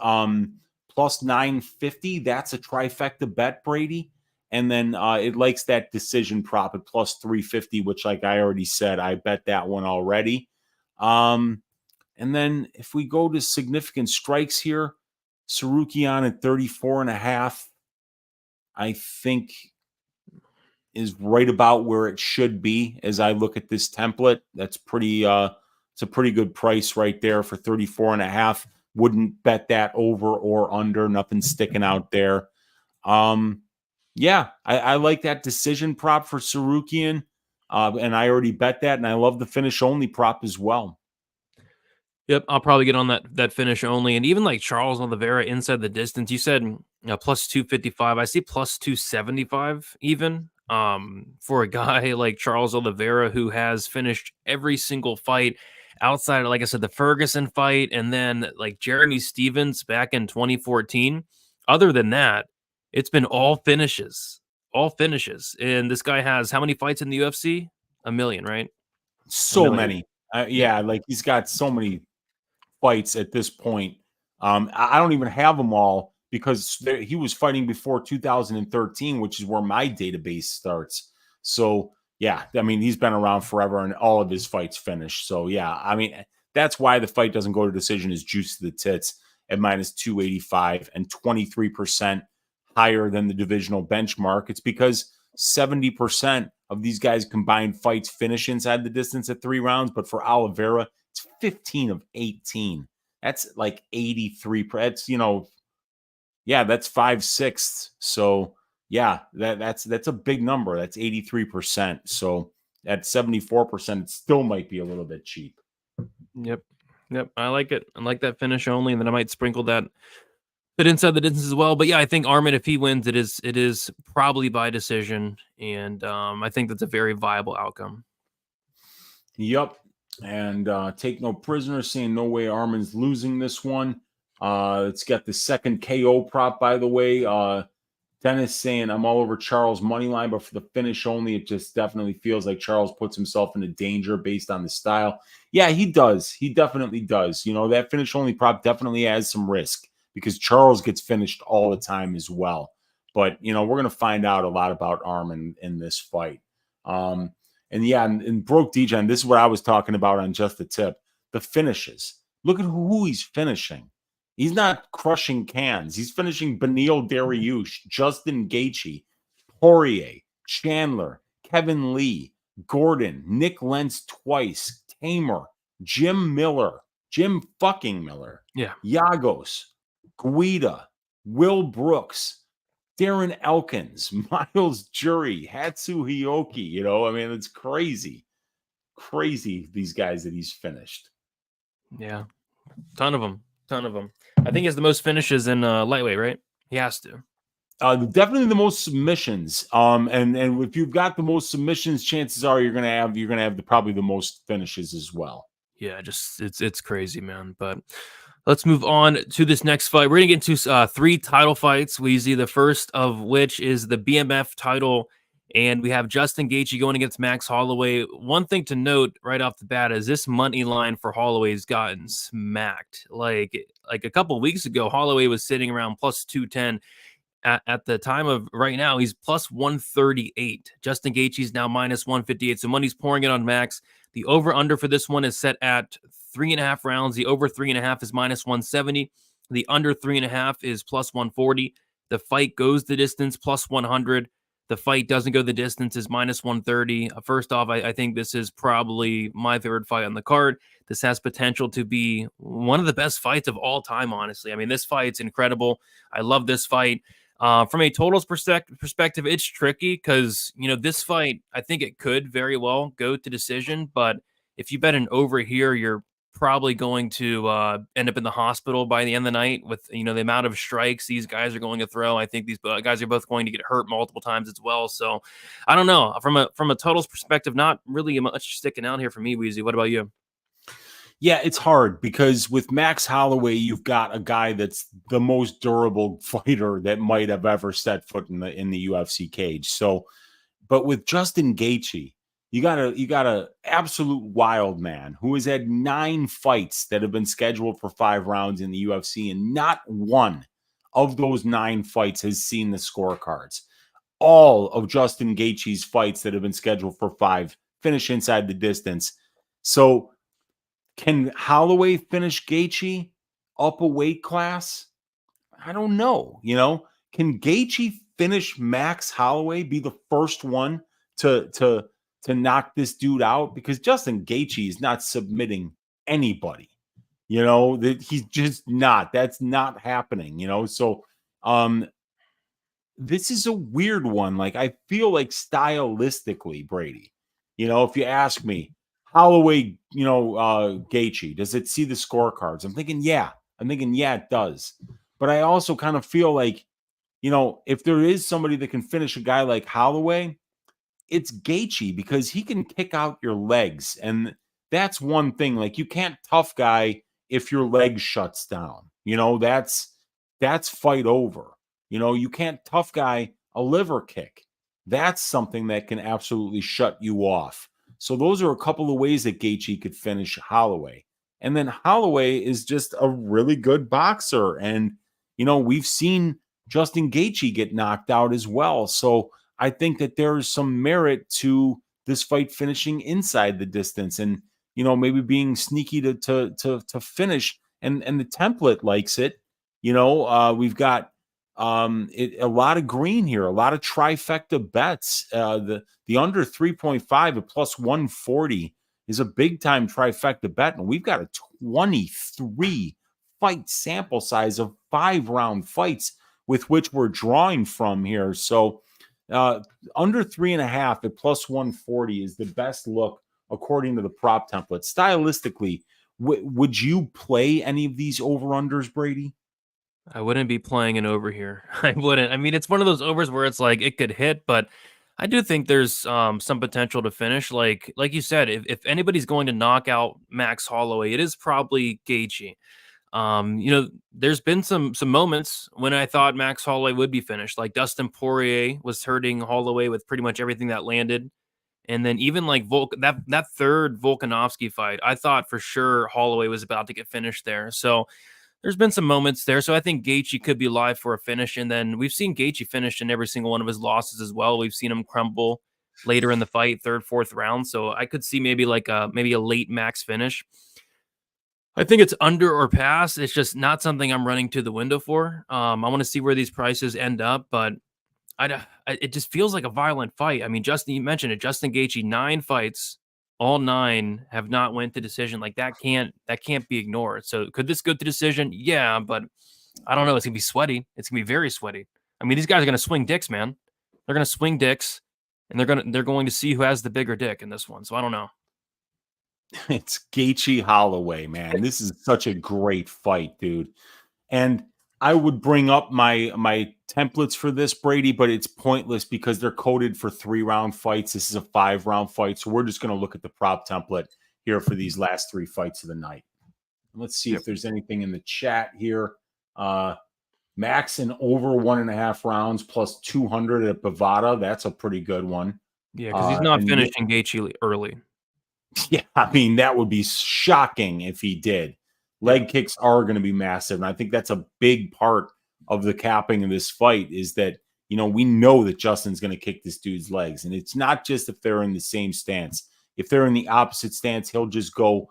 plus 950. That's a trifecta bet, Brady. And then it likes that decision prop at plus 350, which, like I already said, I bet that one already. And then if we go to significant strikes here, Tsarukyan at 34.5, I think is right about where it should be as I look at this template. That's pretty, it's a pretty good price right there for 34.5. Wouldn't bet that over or under. Nothing sticking out there. Yeah, I like that decision prop for Tsarukyan. And I already bet that, and I love the finish only prop as well. Yep, I'll probably get on that finish only. And even like Charles Oliveira inside the distance, you said plus 255. I see plus 275 even for a guy like Charles Oliveira who has finished every single fight outside of, like I said, the Ferguson fight and then like Jeremy Stevens back in 2014. Other than that, it's been all finishes. And this guy has how many fights in the UFC? A million, right? So many. Yeah, like he's got so many fights at this point. I don't even have them all because he was fighting before 2013, which is where my database starts. So, yeah, I mean, he's been around forever and all of his fights finished. So, yeah, I mean, that's why the fight doesn't go to decision is juice to the tits at minus 285 and 23% higher than the divisional benchmark. It's because 70% of these guys combined fights finish inside the distance at 3 rounds. But for Oliveira, it's 15 of 18. That's like 83. That's, that's 5/6. So yeah, that's a big number. That's 83%. So at 74%, it still might be a little bit cheap. Yep. I like it. I like that finish only, and then I might sprinkle that inside the distance as well. But yeah, I think Arman, if he wins, it is probably by decision, and I think that's a very viable outcome. Yep. And take no prisoners, saying no way Arman's losing this one. It's got the second KO prop, by the way. Dennis saying I'm all over Charles' money line, but for the finish only, it just definitely feels like Charles puts himself into danger based on the style. Yeah, he does. He definitely does. That finish only prop definitely has some risk because Charles gets finished all the time as well. But, we're going to find out a lot about Arman in this fight. And yeah, and Broke DJ, this is what I was talking about on Just the Tip. The finishes. Look at who he's finishing. He's not crushing cans. He's finishing Beneil Dariush, Justin Gaethje, Poirier, Chandler, Kevin Lee, Gordon, Nick Lentz twice, Tamer, Jim fucking Miller, yeah, Yagos, Guida, Will Brooks, Darren Elkins, Miles Jiri, Hatsu Hioki, I mean, it's crazy. Crazy, these guys that he's finished. Yeah. Ton of them. I think he has the most finishes in lightweight, right? He has to. Definitely the most submissions. And if you've got the most submissions, chances are you're gonna have probably the most finishes as well. Yeah, just it's crazy, man. But Let's move on to this next fight. We're going to get into 3 title fights, Weezy, the first of which is the BMF title, and we have Justin Gaethje going against Max Holloway. One thing to note right off the bat is this money line for Holloway has gotten smacked. Like a couple of weeks ago, Holloway was sitting around plus 210. At the time of right now, he's plus 138. Justin Gaethje's now minus 158. So money's pouring in on Max. The over-under for this one is set at 3.5 rounds. The over 3.5 is minus 170. The under 3.5 is plus 140. The fight goes the distance, plus 100. The fight doesn't go the distance, is minus 130. First off, I think this is probably my favorite fight on the card. This has potential to be one of the best fights of all time, honestly. I mean, this fight's incredible. I love this fight. From a totals perspective, it's tricky because, this fight, I think it could very well go to decision. But if you bet an over here, you're probably going to end up in the hospital by the end of the night with, the amount of strikes these guys are going to throw. I think these guys are both going to get hurt multiple times as well. So I don't know. From a totals perspective, not really much sticking out here for me, Weezy. What about you? Yeah, it's hard because with Max Holloway, you've got a guy that's the most durable fighter that might have ever set foot in the UFC cage. So, but with Justin Gaethje, you got a absolute wild man who has had 9 fights that have been scheduled for 5 rounds in the UFC, and not one of those 9 fights has seen the scorecards. All of Justin Gaethje's fights that have been scheduled for 5 finish inside the distance. So, can Holloway finish Gaethje up a weight class? I don't know. Can Gaethje finish Max Holloway? Be the first one to knock this dude out? Because Justin Gaethje is not submitting anybody. That he's just not. That's not happening. So this is a weird one. Like, I feel like stylistically, Brady. If you ask me, Holloway, Gaethje, does it see the scorecards? I'm thinking, yeah, it does. But I also kind of feel like, if there is somebody that can finish a guy like Holloway, it's Gaethje, because he can kick out your legs. And that's one thing. Like, you can't tough guy if your leg shuts down. That's fight over. You can't tough guy a liver kick. That's something that can absolutely shut you off. So those are a couple of ways that Gaethje could finish Holloway. And then Holloway is just a really good boxer. And, we've seen Justin Gaethje get knocked out as well. So I think that there is some merit to this fight finishing inside the distance and, maybe being sneaky to finish. And the template likes it. We've got a lot of green here, a lot of trifecta bets. The under 3.5 at plus 140 is a big time trifecta bet, and we've got a 23 fight sample size of 5-round fights with which we're drawing from here. So under 3.5 at plus 140 is the best look according to the prop template. Stylistically, would you play any of these over-unders, Brady? I wouldn't be playing an over here. I wouldn't. I mean, it's one of those overs where it's like it could hit, but I do think there's some potential to finish. Like you said, if anybody's going to knock out Max Holloway, it is probably Gaethje. There's been some moments when I thought Max Holloway would be finished. Like Dustin Poirier was hurting Holloway with pretty much everything that landed. And then even like that third Volkanovski fight, I thought for sure Holloway was about to get finished there. So there's been some moments there. So I think Gaethje could be live for a finish. And then we've seen Gaethje finish in every single one of his losses as well. We've seen him crumble later in the fight, 3rd, 4th round. So I could see maybe a late Max finish. I think it's under or pass. It's just not something I'm running to the window for. I want to see where these prices end up, but it just feels like a violent fight. I mean, you mentioned it, Justin Gaethje, 9 fights. All 9 have not went to decision. Like that can't be ignored. So could this go to decision? Yeah, but I don't know. It's gonna be sweaty. It's gonna be very sweaty. I mean, these guys are gonna swing dicks, man. They're gonna swing dicks, and they're going to see who has the bigger dick in this one. So I don't know. It's Gaethje Holloway, man. This is such a great fight, dude. And I would bring up my templates for this, Brady, but it's pointless because they're coded for 3-round fights. This is a 5-round fight. So we're just going to look at the prop template here for these last 3 fights of the night. Let's see if there's anything in the chat here. Max in over 1.5 rounds plus 200 at Bovada. That's a pretty good one. Yeah, because he's not finishing Gaethje early. Yeah, I mean, that would be shocking if he did. Leg kicks are going to be massive. And I think that's a big part of the capping of this fight is that, we know that Justin's going to kick this dude's legs. And it's not just if they're in the same stance. If they're in the opposite stance, he'll just go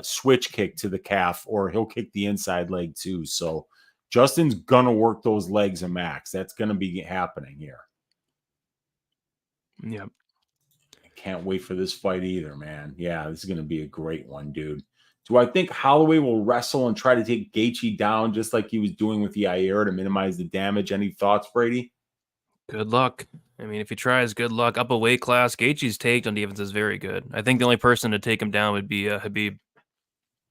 switch kick to the calf, or he'll kick the inside leg too. So Justin's going to work those legs of Max. That's going to be happening here. Yep. Can't wait for this fight either, man. Yeah, this is going to be a great one, dude. Do I think Holloway will wrestle and try to take Gaethje down just like he was doing with Yair to minimize the damage? Any thoughts, Brady? Good luck. I mean, if he tries, good luck. Up a weight class, Gaethje's take on defense is very good. I think the only person to take him down would be Khabib.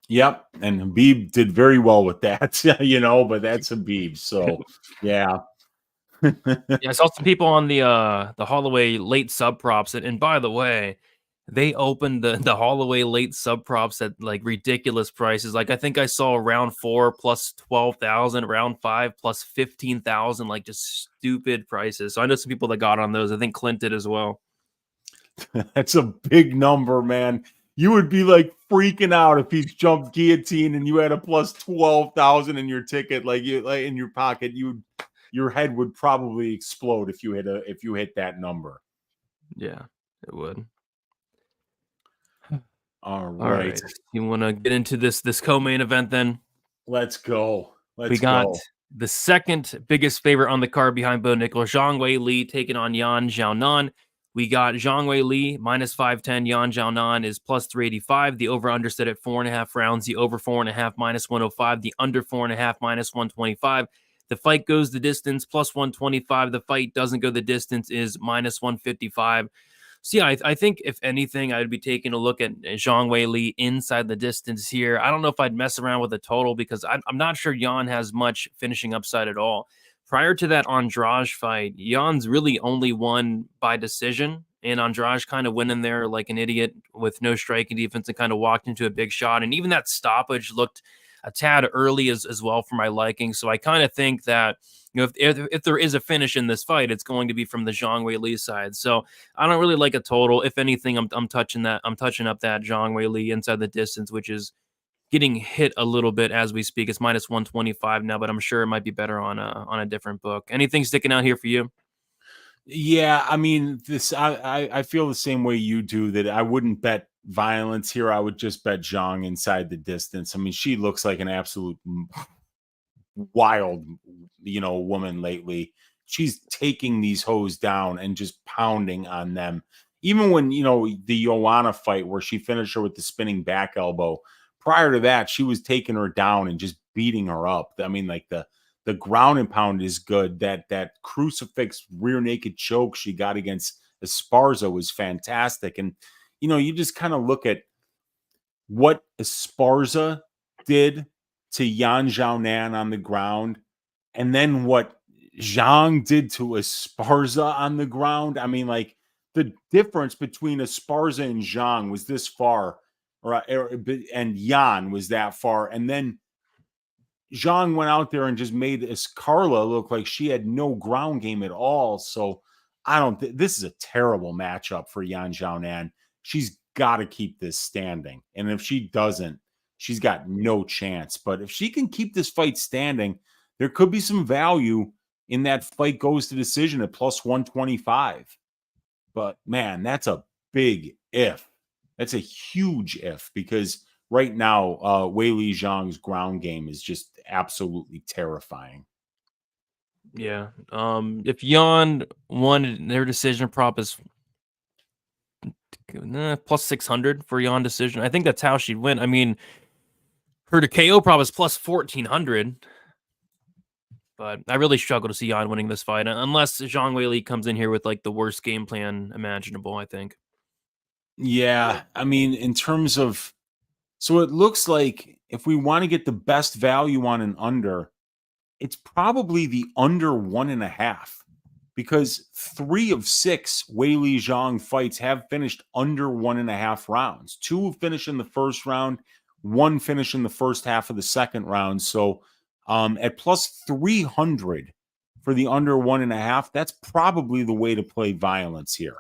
Yep, and Khabib did very well with that, but that's Khabib. So, yeah. Yeah, I saw some people on the Holloway late sub props, and by the way, they opened the Holloway late sub props at like ridiculous prices. Like I think I saw round 4 plus 12,000, round 5 plus 15,000, like just stupid prices. So I know some people that got on those. I think Clint did as well. That's a big number, man. You would be like freaking out if he jumped guillotine and you had a plus 12,000 in your ticket, like in your pocket. Your head would probably explode if you hit that number. Yeah, it would. All right. You want to get into this co-main event then? Let's go. We got the second biggest favorite on the card behind Bo Nickal, Zhang Weili taking on Yan Xiaonan. We got Zhang Weili minus 510. Yan Xiaonan is plus 385. The over-under set at 4.5 rounds. The over 4.5 minus 105. The under 4.5 minus 125. The fight goes the distance plus 125. The fight doesn't go the distance is minus 155. So yeah, I think if anything, I'd be taking a look at Zhang Weili inside the distance here. I don't know if I'd mess around with the total because I'm not sure Yan has much finishing upside at all. Prior to that Andrade fight, Yan's really only won by decision, and Andrade kind of went in there like an idiot with no striking defense and kind of walked into a big shot. And even that stoppage looked a tad early as well for my liking. So I kind of think that, if there is a finish in this fight, it's going to be from the Zhang Weili side. So I don't really like a total. If anything, I'm touching up that Zhang Weili inside the distance, which is getting hit a little bit as we speak. It's minus 125 now, but I'm sure it might be better on a different book. Anything sticking out here for you? Yeah, I mean, I feel the same way you do, that I wouldn't bet violence here. I would just bet Zhang inside the distance. I mean, she looks like an absolute wild, woman lately. She's taking these hoes down and just pounding on them. Even when, the Joanna fight where she finished her with the spinning back elbow, prior to that, she was taking her down and just beating her up. I mean, like the ground and pound is good. That crucifix rear naked choke she got against Esparza was fantastic. And, you just kind of look at what Esparza did to Yan Xiaonan on the ground, and then what Zhang did to Esparza on the ground. I mean, like, the difference between Esparza and Zhang was this far, and Yan was that far. And then Zhang went out there and just made Carla look like she had no ground game at all. So this is a terrible matchup for Yan Xiaonan. She's got to keep this standing. And if she doesn't, she's got no chance. But if she can keep this fight standing, there could be some value in that fight goes to decision at plus 125. But man, that's a big if. That's a huge if, because right now, Weili Zhang's ground game is just absolutely terrifying. Yeah. If Yan won, their decision prop is plus 600 for Yan decision. I think that's how she'd win. I mean, her to KO prop is plus 1,400. But I really struggle to see Yan winning this fight unless Zhang Weili comes in here with like the worst game plan imaginable, I think. Yeah. I mean, in terms of, so it looks like if we want to get the best value on an under, it's probably the under 1.5, because 3 of 6 Weili Zhang fights have finished under 1.5 rounds. 2 have finished in the first round. one finish in the first half of the second round. So at plus 300 for the under 1.5, that's probably the way to play violence here.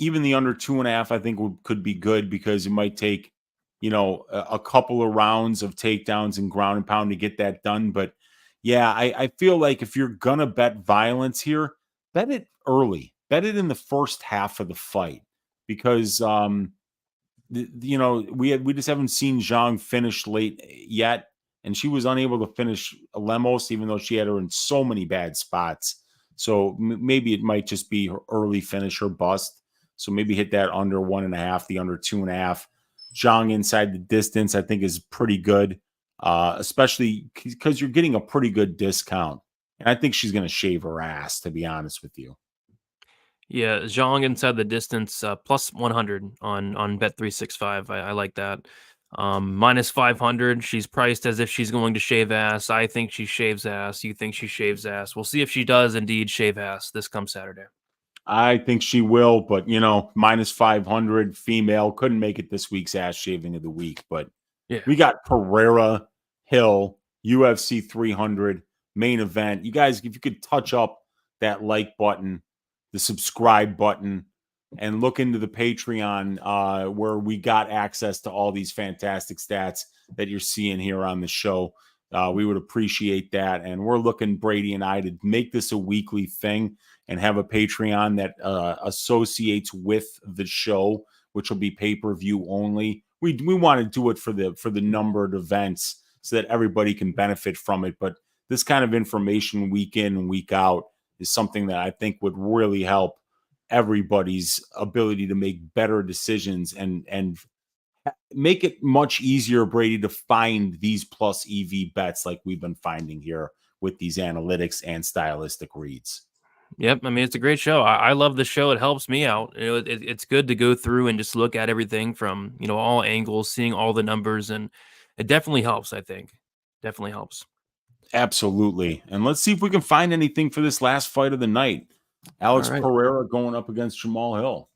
Even the under 2.5, I think could be good because it might take, a couple of rounds of takedowns and ground and pound to get that done. But yeah, I feel like if you're gonna bet violence here, bet it early, bet it in the first half of the fight because we just haven't seen Zhang finish late yet, and she was unable to finish Lemos, even though she had her in so many bad spots. So maybe it might just be her early finish or bust. So maybe hit that under 1.5, the under 2.5. Zhang inside the distance, I think, is pretty good, especially because you're getting a pretty good discount. And I think she's going to shave her ass, to be honest with you. Yeah, Zhang inside the distance, plus 100 on Bet365. I like that. Minus 500. She's priced as if she's going to shave ass. I think she shaves ass. You think she shaves ass. We'll see if she does indeed shave ass this come Saturday. I think she will, but minus 500 female couldn't make it this week's ass shaving of the week. But yeah, we got Pereira, Hill, UFC 300 main event. You guys, if you could touch up that like button, the subscribe button, and look into the Patreon where we got access to all these fantastic stats that you're seeing here on the show. We would appreciate that. And we're looking, Brady and I, to make this a weekly thing and have a Patreon that associates with the show, which will be pay-per-view only. We want to do it for the numbered events so that everybody can benefit from it. But this kind of information week in and week out is something that I think would really help everybody's ability to make better decisions and make it much easier, Brady, to find these plus EV bets like we've been finding here with these analytics and stylistic reads. Yep. I mean, it's a great show. I love the show. It helps me out. It's good to go through and just look at everything from, all angles, seeing all the numbers, and it definitely helps, I think. Definitely helps. Absolutely. And let's see if we can find anything for this last fight of the night. Alex Pereira going up against Jamal Hill.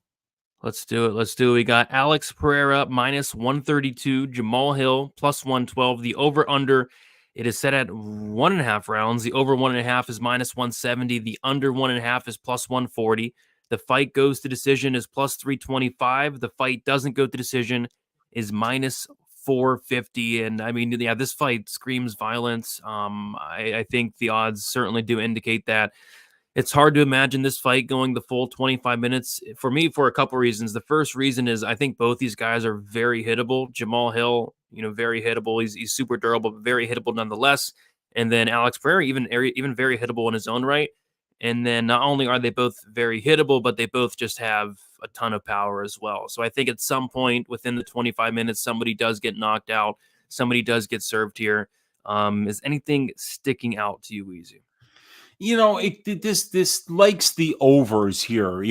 Let's do it. We got Alex Pereira minus 132, Jamal Hill plus 112. The over-under, it is set at 1.5 rounds. The over 1.5 is minus 170. The under 1.5 is plus 140. The fight goes to decision is plus 325. The fight doesn't go to decision is minus 450. And I mean, yeah, this fight screams violence. I think the odds certainly do indicate that. It's hard to imagine this fight going the full 25 minutes for me for a couple reasons. The first reason is I think both these guys are very hittable. Jamal Hill, very hittable. He's super durable, but very hittable nonetheless. And then Alex Pereira, even very hittable in his own right. And then not only are they both very hittable, but they both just have a ton of power as well. So I think at some point within the 25 minutes, somebody does get knocked out. Somebody does get served here. Is anything sticking out to you, Weezy? This likes the overs here.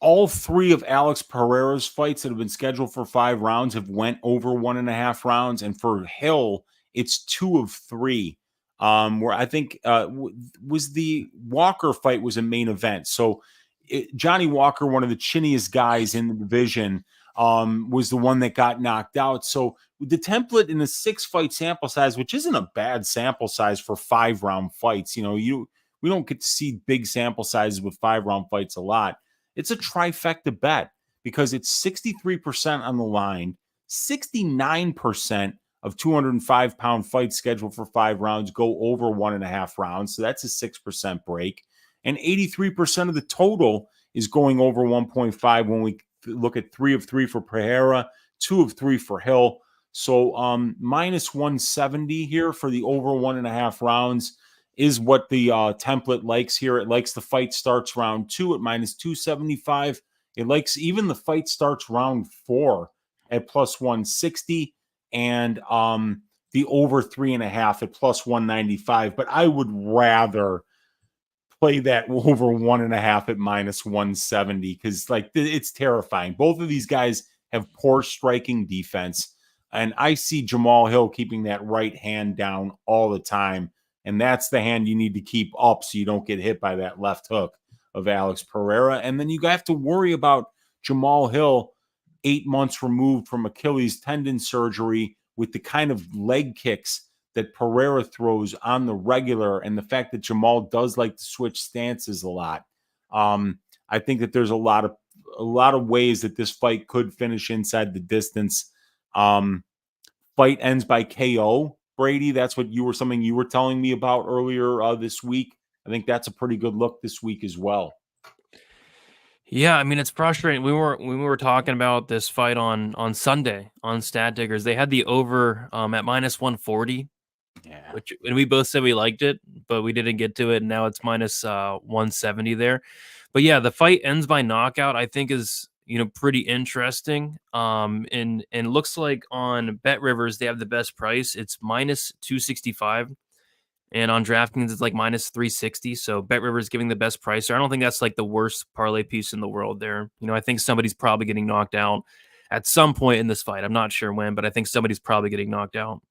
All three of Alex Pereira's fights that have been scheduled for 5 rounds have went over 1.5 rounds, and for Hill, it's 2 of 3. Where I think was the Walker fight was a main event. So Johnny Walker, one of the chinniest guys in the division, was the one that got knocked out. So the template in a 6-fight sample size, which isn't a bad sample size for 5-round fights, we don't get to see big sample sizes with 5-round fights a lot. It's a trifecta bet because it's 63% on the line, 69% of 205-pound fights scheduled for 5 rounds go over 1.5 rounds. So that's a 6% break. And 83% of the total is going over 1.5 when we look at 3 of 3 for Pereira, 2 of 3 for Hill. So minus 170 here for the over 1.5 rounds is what the template likes here. It likes the fight starts round 2 at minus 275. It likes even the fight starts round 4 at plus 160 and the over 3.5 at plus 195. But I would rather play that over 1.5 at minus 170 because it's terrifying. Both of these guys have poor striking defense, and I see Jamal Hill keeping that right hand down all the time, and that's the hand you need to keep up so you don't get hit by that left hook of Alex Pereira. And then you have to worry about Jamal Hill 8 months removed from Achilles tendon surgery, with the kind of leg kicks that Pereira throws on the regular, and the fact that Jamal does like to switch stances a lot. I think that there's a lot of ways that this fight could finish inside the distance. Fight ends by KO. Brady, that's something you were telling me about earlier this week. I think that's a pretty good look this week as well. Yeah, I mean, it's frustrating. We were talking about this fight on Sunday on Stat Diggers. They had the over at minus 140. Yeah. And we both said we liked it, but we didn't get to it. And now it's minus 170 there. But yeah, the fight ends by knockout, I think is, pretty interesting. And looks like on Bet Rivers, they have the best price. It's minus 265. And on DraftKings, it's like minus 360. So Bet Rivers giving the best price. So I don't think that's like the worst parlay piece in the world there. I think somebody's probably getting knocked out at some point in this fight. I'm not sure when, but I think somebody's probably getting knocked out.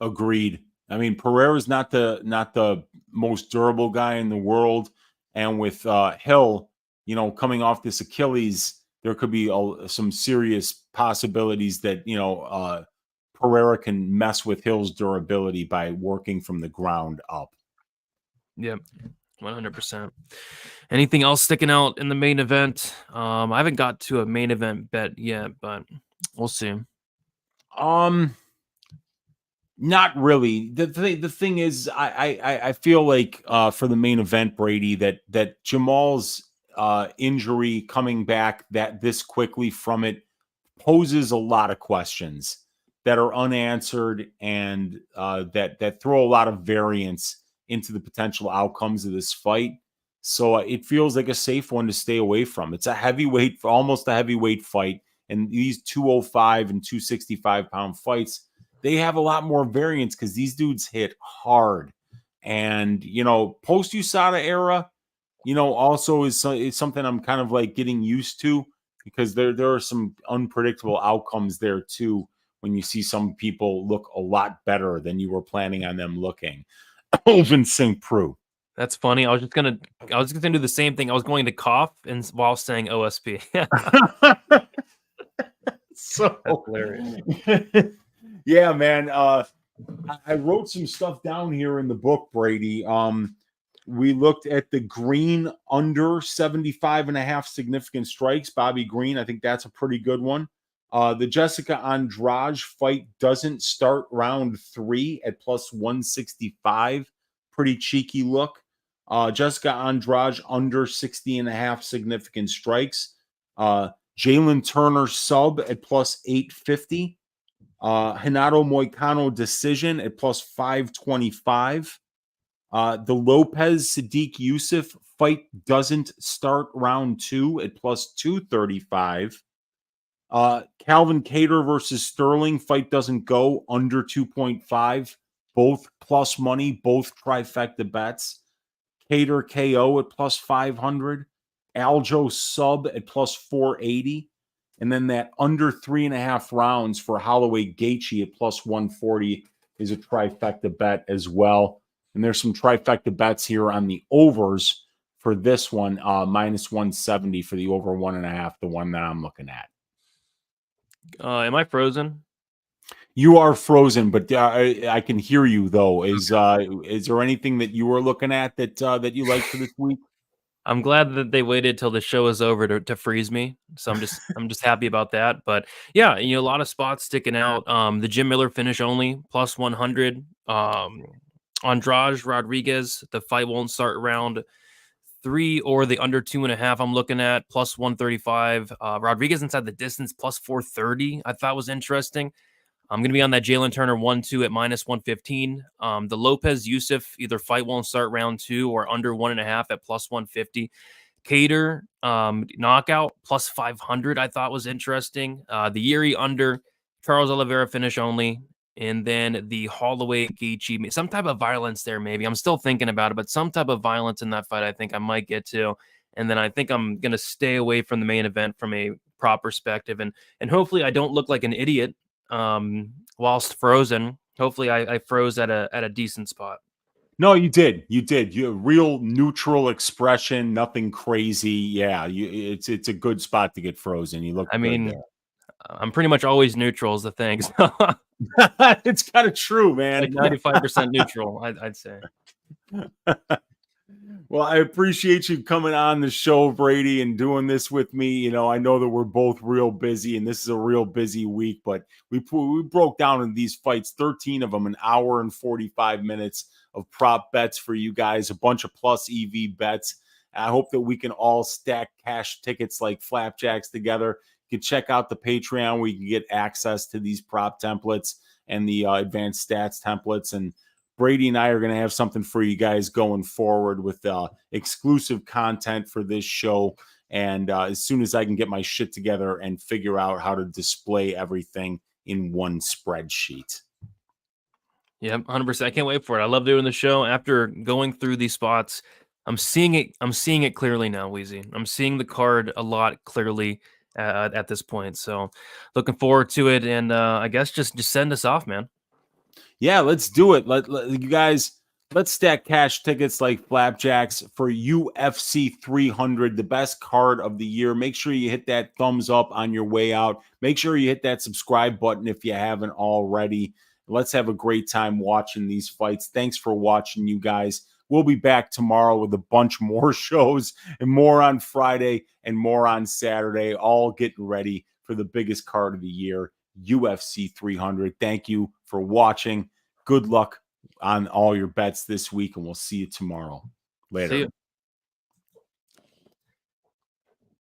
Agreed. I mean, Pereira's not the most durable guy in the world. And with Hill, coming off this Achilles, there could be some serious possibilities that, Pereira can mess with Hill's durability by working from the ground up. Yep, 100%. Anything else sticking out in the main event? I haven't got to a main event bet yet, but we'll see. Not really. The thing is, I feel like for the main event, Brady, that Jamal's injury coming back this quickly from it poses a lot of questions that are unanswered, and that throw a lot of variance into the potential outcomes of this fight. So it feels like a safe one to stay away from. It's almost a heavyweight fight, and these 205 and 265 pound fights, they have a lot more variance because these dudes hit hard. And, post USADA era, also is something I'm kind of like getting used to, because there are some unpredictable outcomes there too, when you see some people look a lot better than you were planning on them looking. Open St. Preux. That's funny. I was just gonna do the same thing. I was going to cough while saying OSP. So that's hilarious. Yeah, man. I wrote some stuff down here in the book, Brady. We looked at the Green under 75.5 significant strikes. Bobby Green, I think that's a pretty good one. The Jessica Andrade fight doesn't start round 3 at plus 165. Pretty cheeky look. Jessica Andrade under 60.5 significant strikes. Jalin Turner sub at plus 850. Renato Moicano decision at plus 525. The Lopes Sodiq Yusuff fight doesn't start round 2 at plus 235. Calvin Kattar versus Sterling fight doesn't go under 2.5. Both plus money, both trifecta bets. Kattar KO at plus 500. Aljo sub at plus 480. And then that under 3.5 rounds for Holloway Gaethje at plus 140 is a trifecta bet as well. And there's some trifecta bets here on the overs for this one, minus 170 for the over 1.5, the one that I'm looking at. Am I frozen? You are frozen, but I can hear you though. Is there anything that you were looking at that you like for this week? I'm glad that they waited till the show is over to freeze me. So I'm just happy about that. But yeah, a lot of spots sticking out. The Jim Miller finish only plus 100. Andrade Rodriguez, the fight won't start around 3 or the under 2.5. I'm looking at plus 135. Rodriguez inside the distance plus 430. I thought was interesting. I'm going to be on that Jalin Turner 1-2 at minus 115. The Lopes Yusuff, either fight won't start round 2 or under 1.5 at plus 150. Kattar knockout plus 500. I thought was interesting. The Jiri under, Charles Oliveira finish only. And then the Holloway Gaethje, some type of violence there, maybe. I'm still thinking about it, but some type of violence in that fight I think I might get to. And then I think I'm going to stay away from the main event from a prop perspective. And hopefully I don't look like an idiot whilst frozen. Hopefully I froze at a decent spot. No, you did. You real neutral expression, nothing crazy. Yeah, it's a good spot to get frozen. You look. I mean, there. I'm pretty much always neutral is the thing. So It's kind of true, man. like 95% neutral, I'd say. Well, I appreciate you coming on the show, Brady, and doing this with me. You know, I know that we're both real busy, and this is a real busy week, but we broke down in these fights, 13 of them, an hour and 45 minutes of prop bets for you guys, a bunch of plus EV bets. I hope that we can all stack cash tickets like flapjacks together. You can check out the Patreon where you can get access to these prop templates and the advanced stats templates. And Brady and I are going to have something for you guys going forward with exclusive content for this show. And as soon as I can get my shit together and figure out how to display everything in one spreadsheet. Yeah, 100%. I can't wait for it. I love doing the show. After going through these spots, I'm seeing it clearly now, Weezy. I'm seeing the card a lot clearly at this point. So looking forward to it. And I guess just send us off, man. Yeah, let's do it. You guys, let's stack cash tickets like flapjacks for UFC 300, the best card of the year. Make sure you hit that thumbs up on your way out. Make sure you hit that subscribe button if you haven't already. Let's have a great time watching these fights. Thanks for watching, you guys. We'll be back tomorrow with a bunch more shows and more on Friday and more on Saturday, all getting ready for the biggest card of the year, UFC 300. Thank you for watching. Good luck on all your bets this week, and we'll see you tomorrow. Later. See you.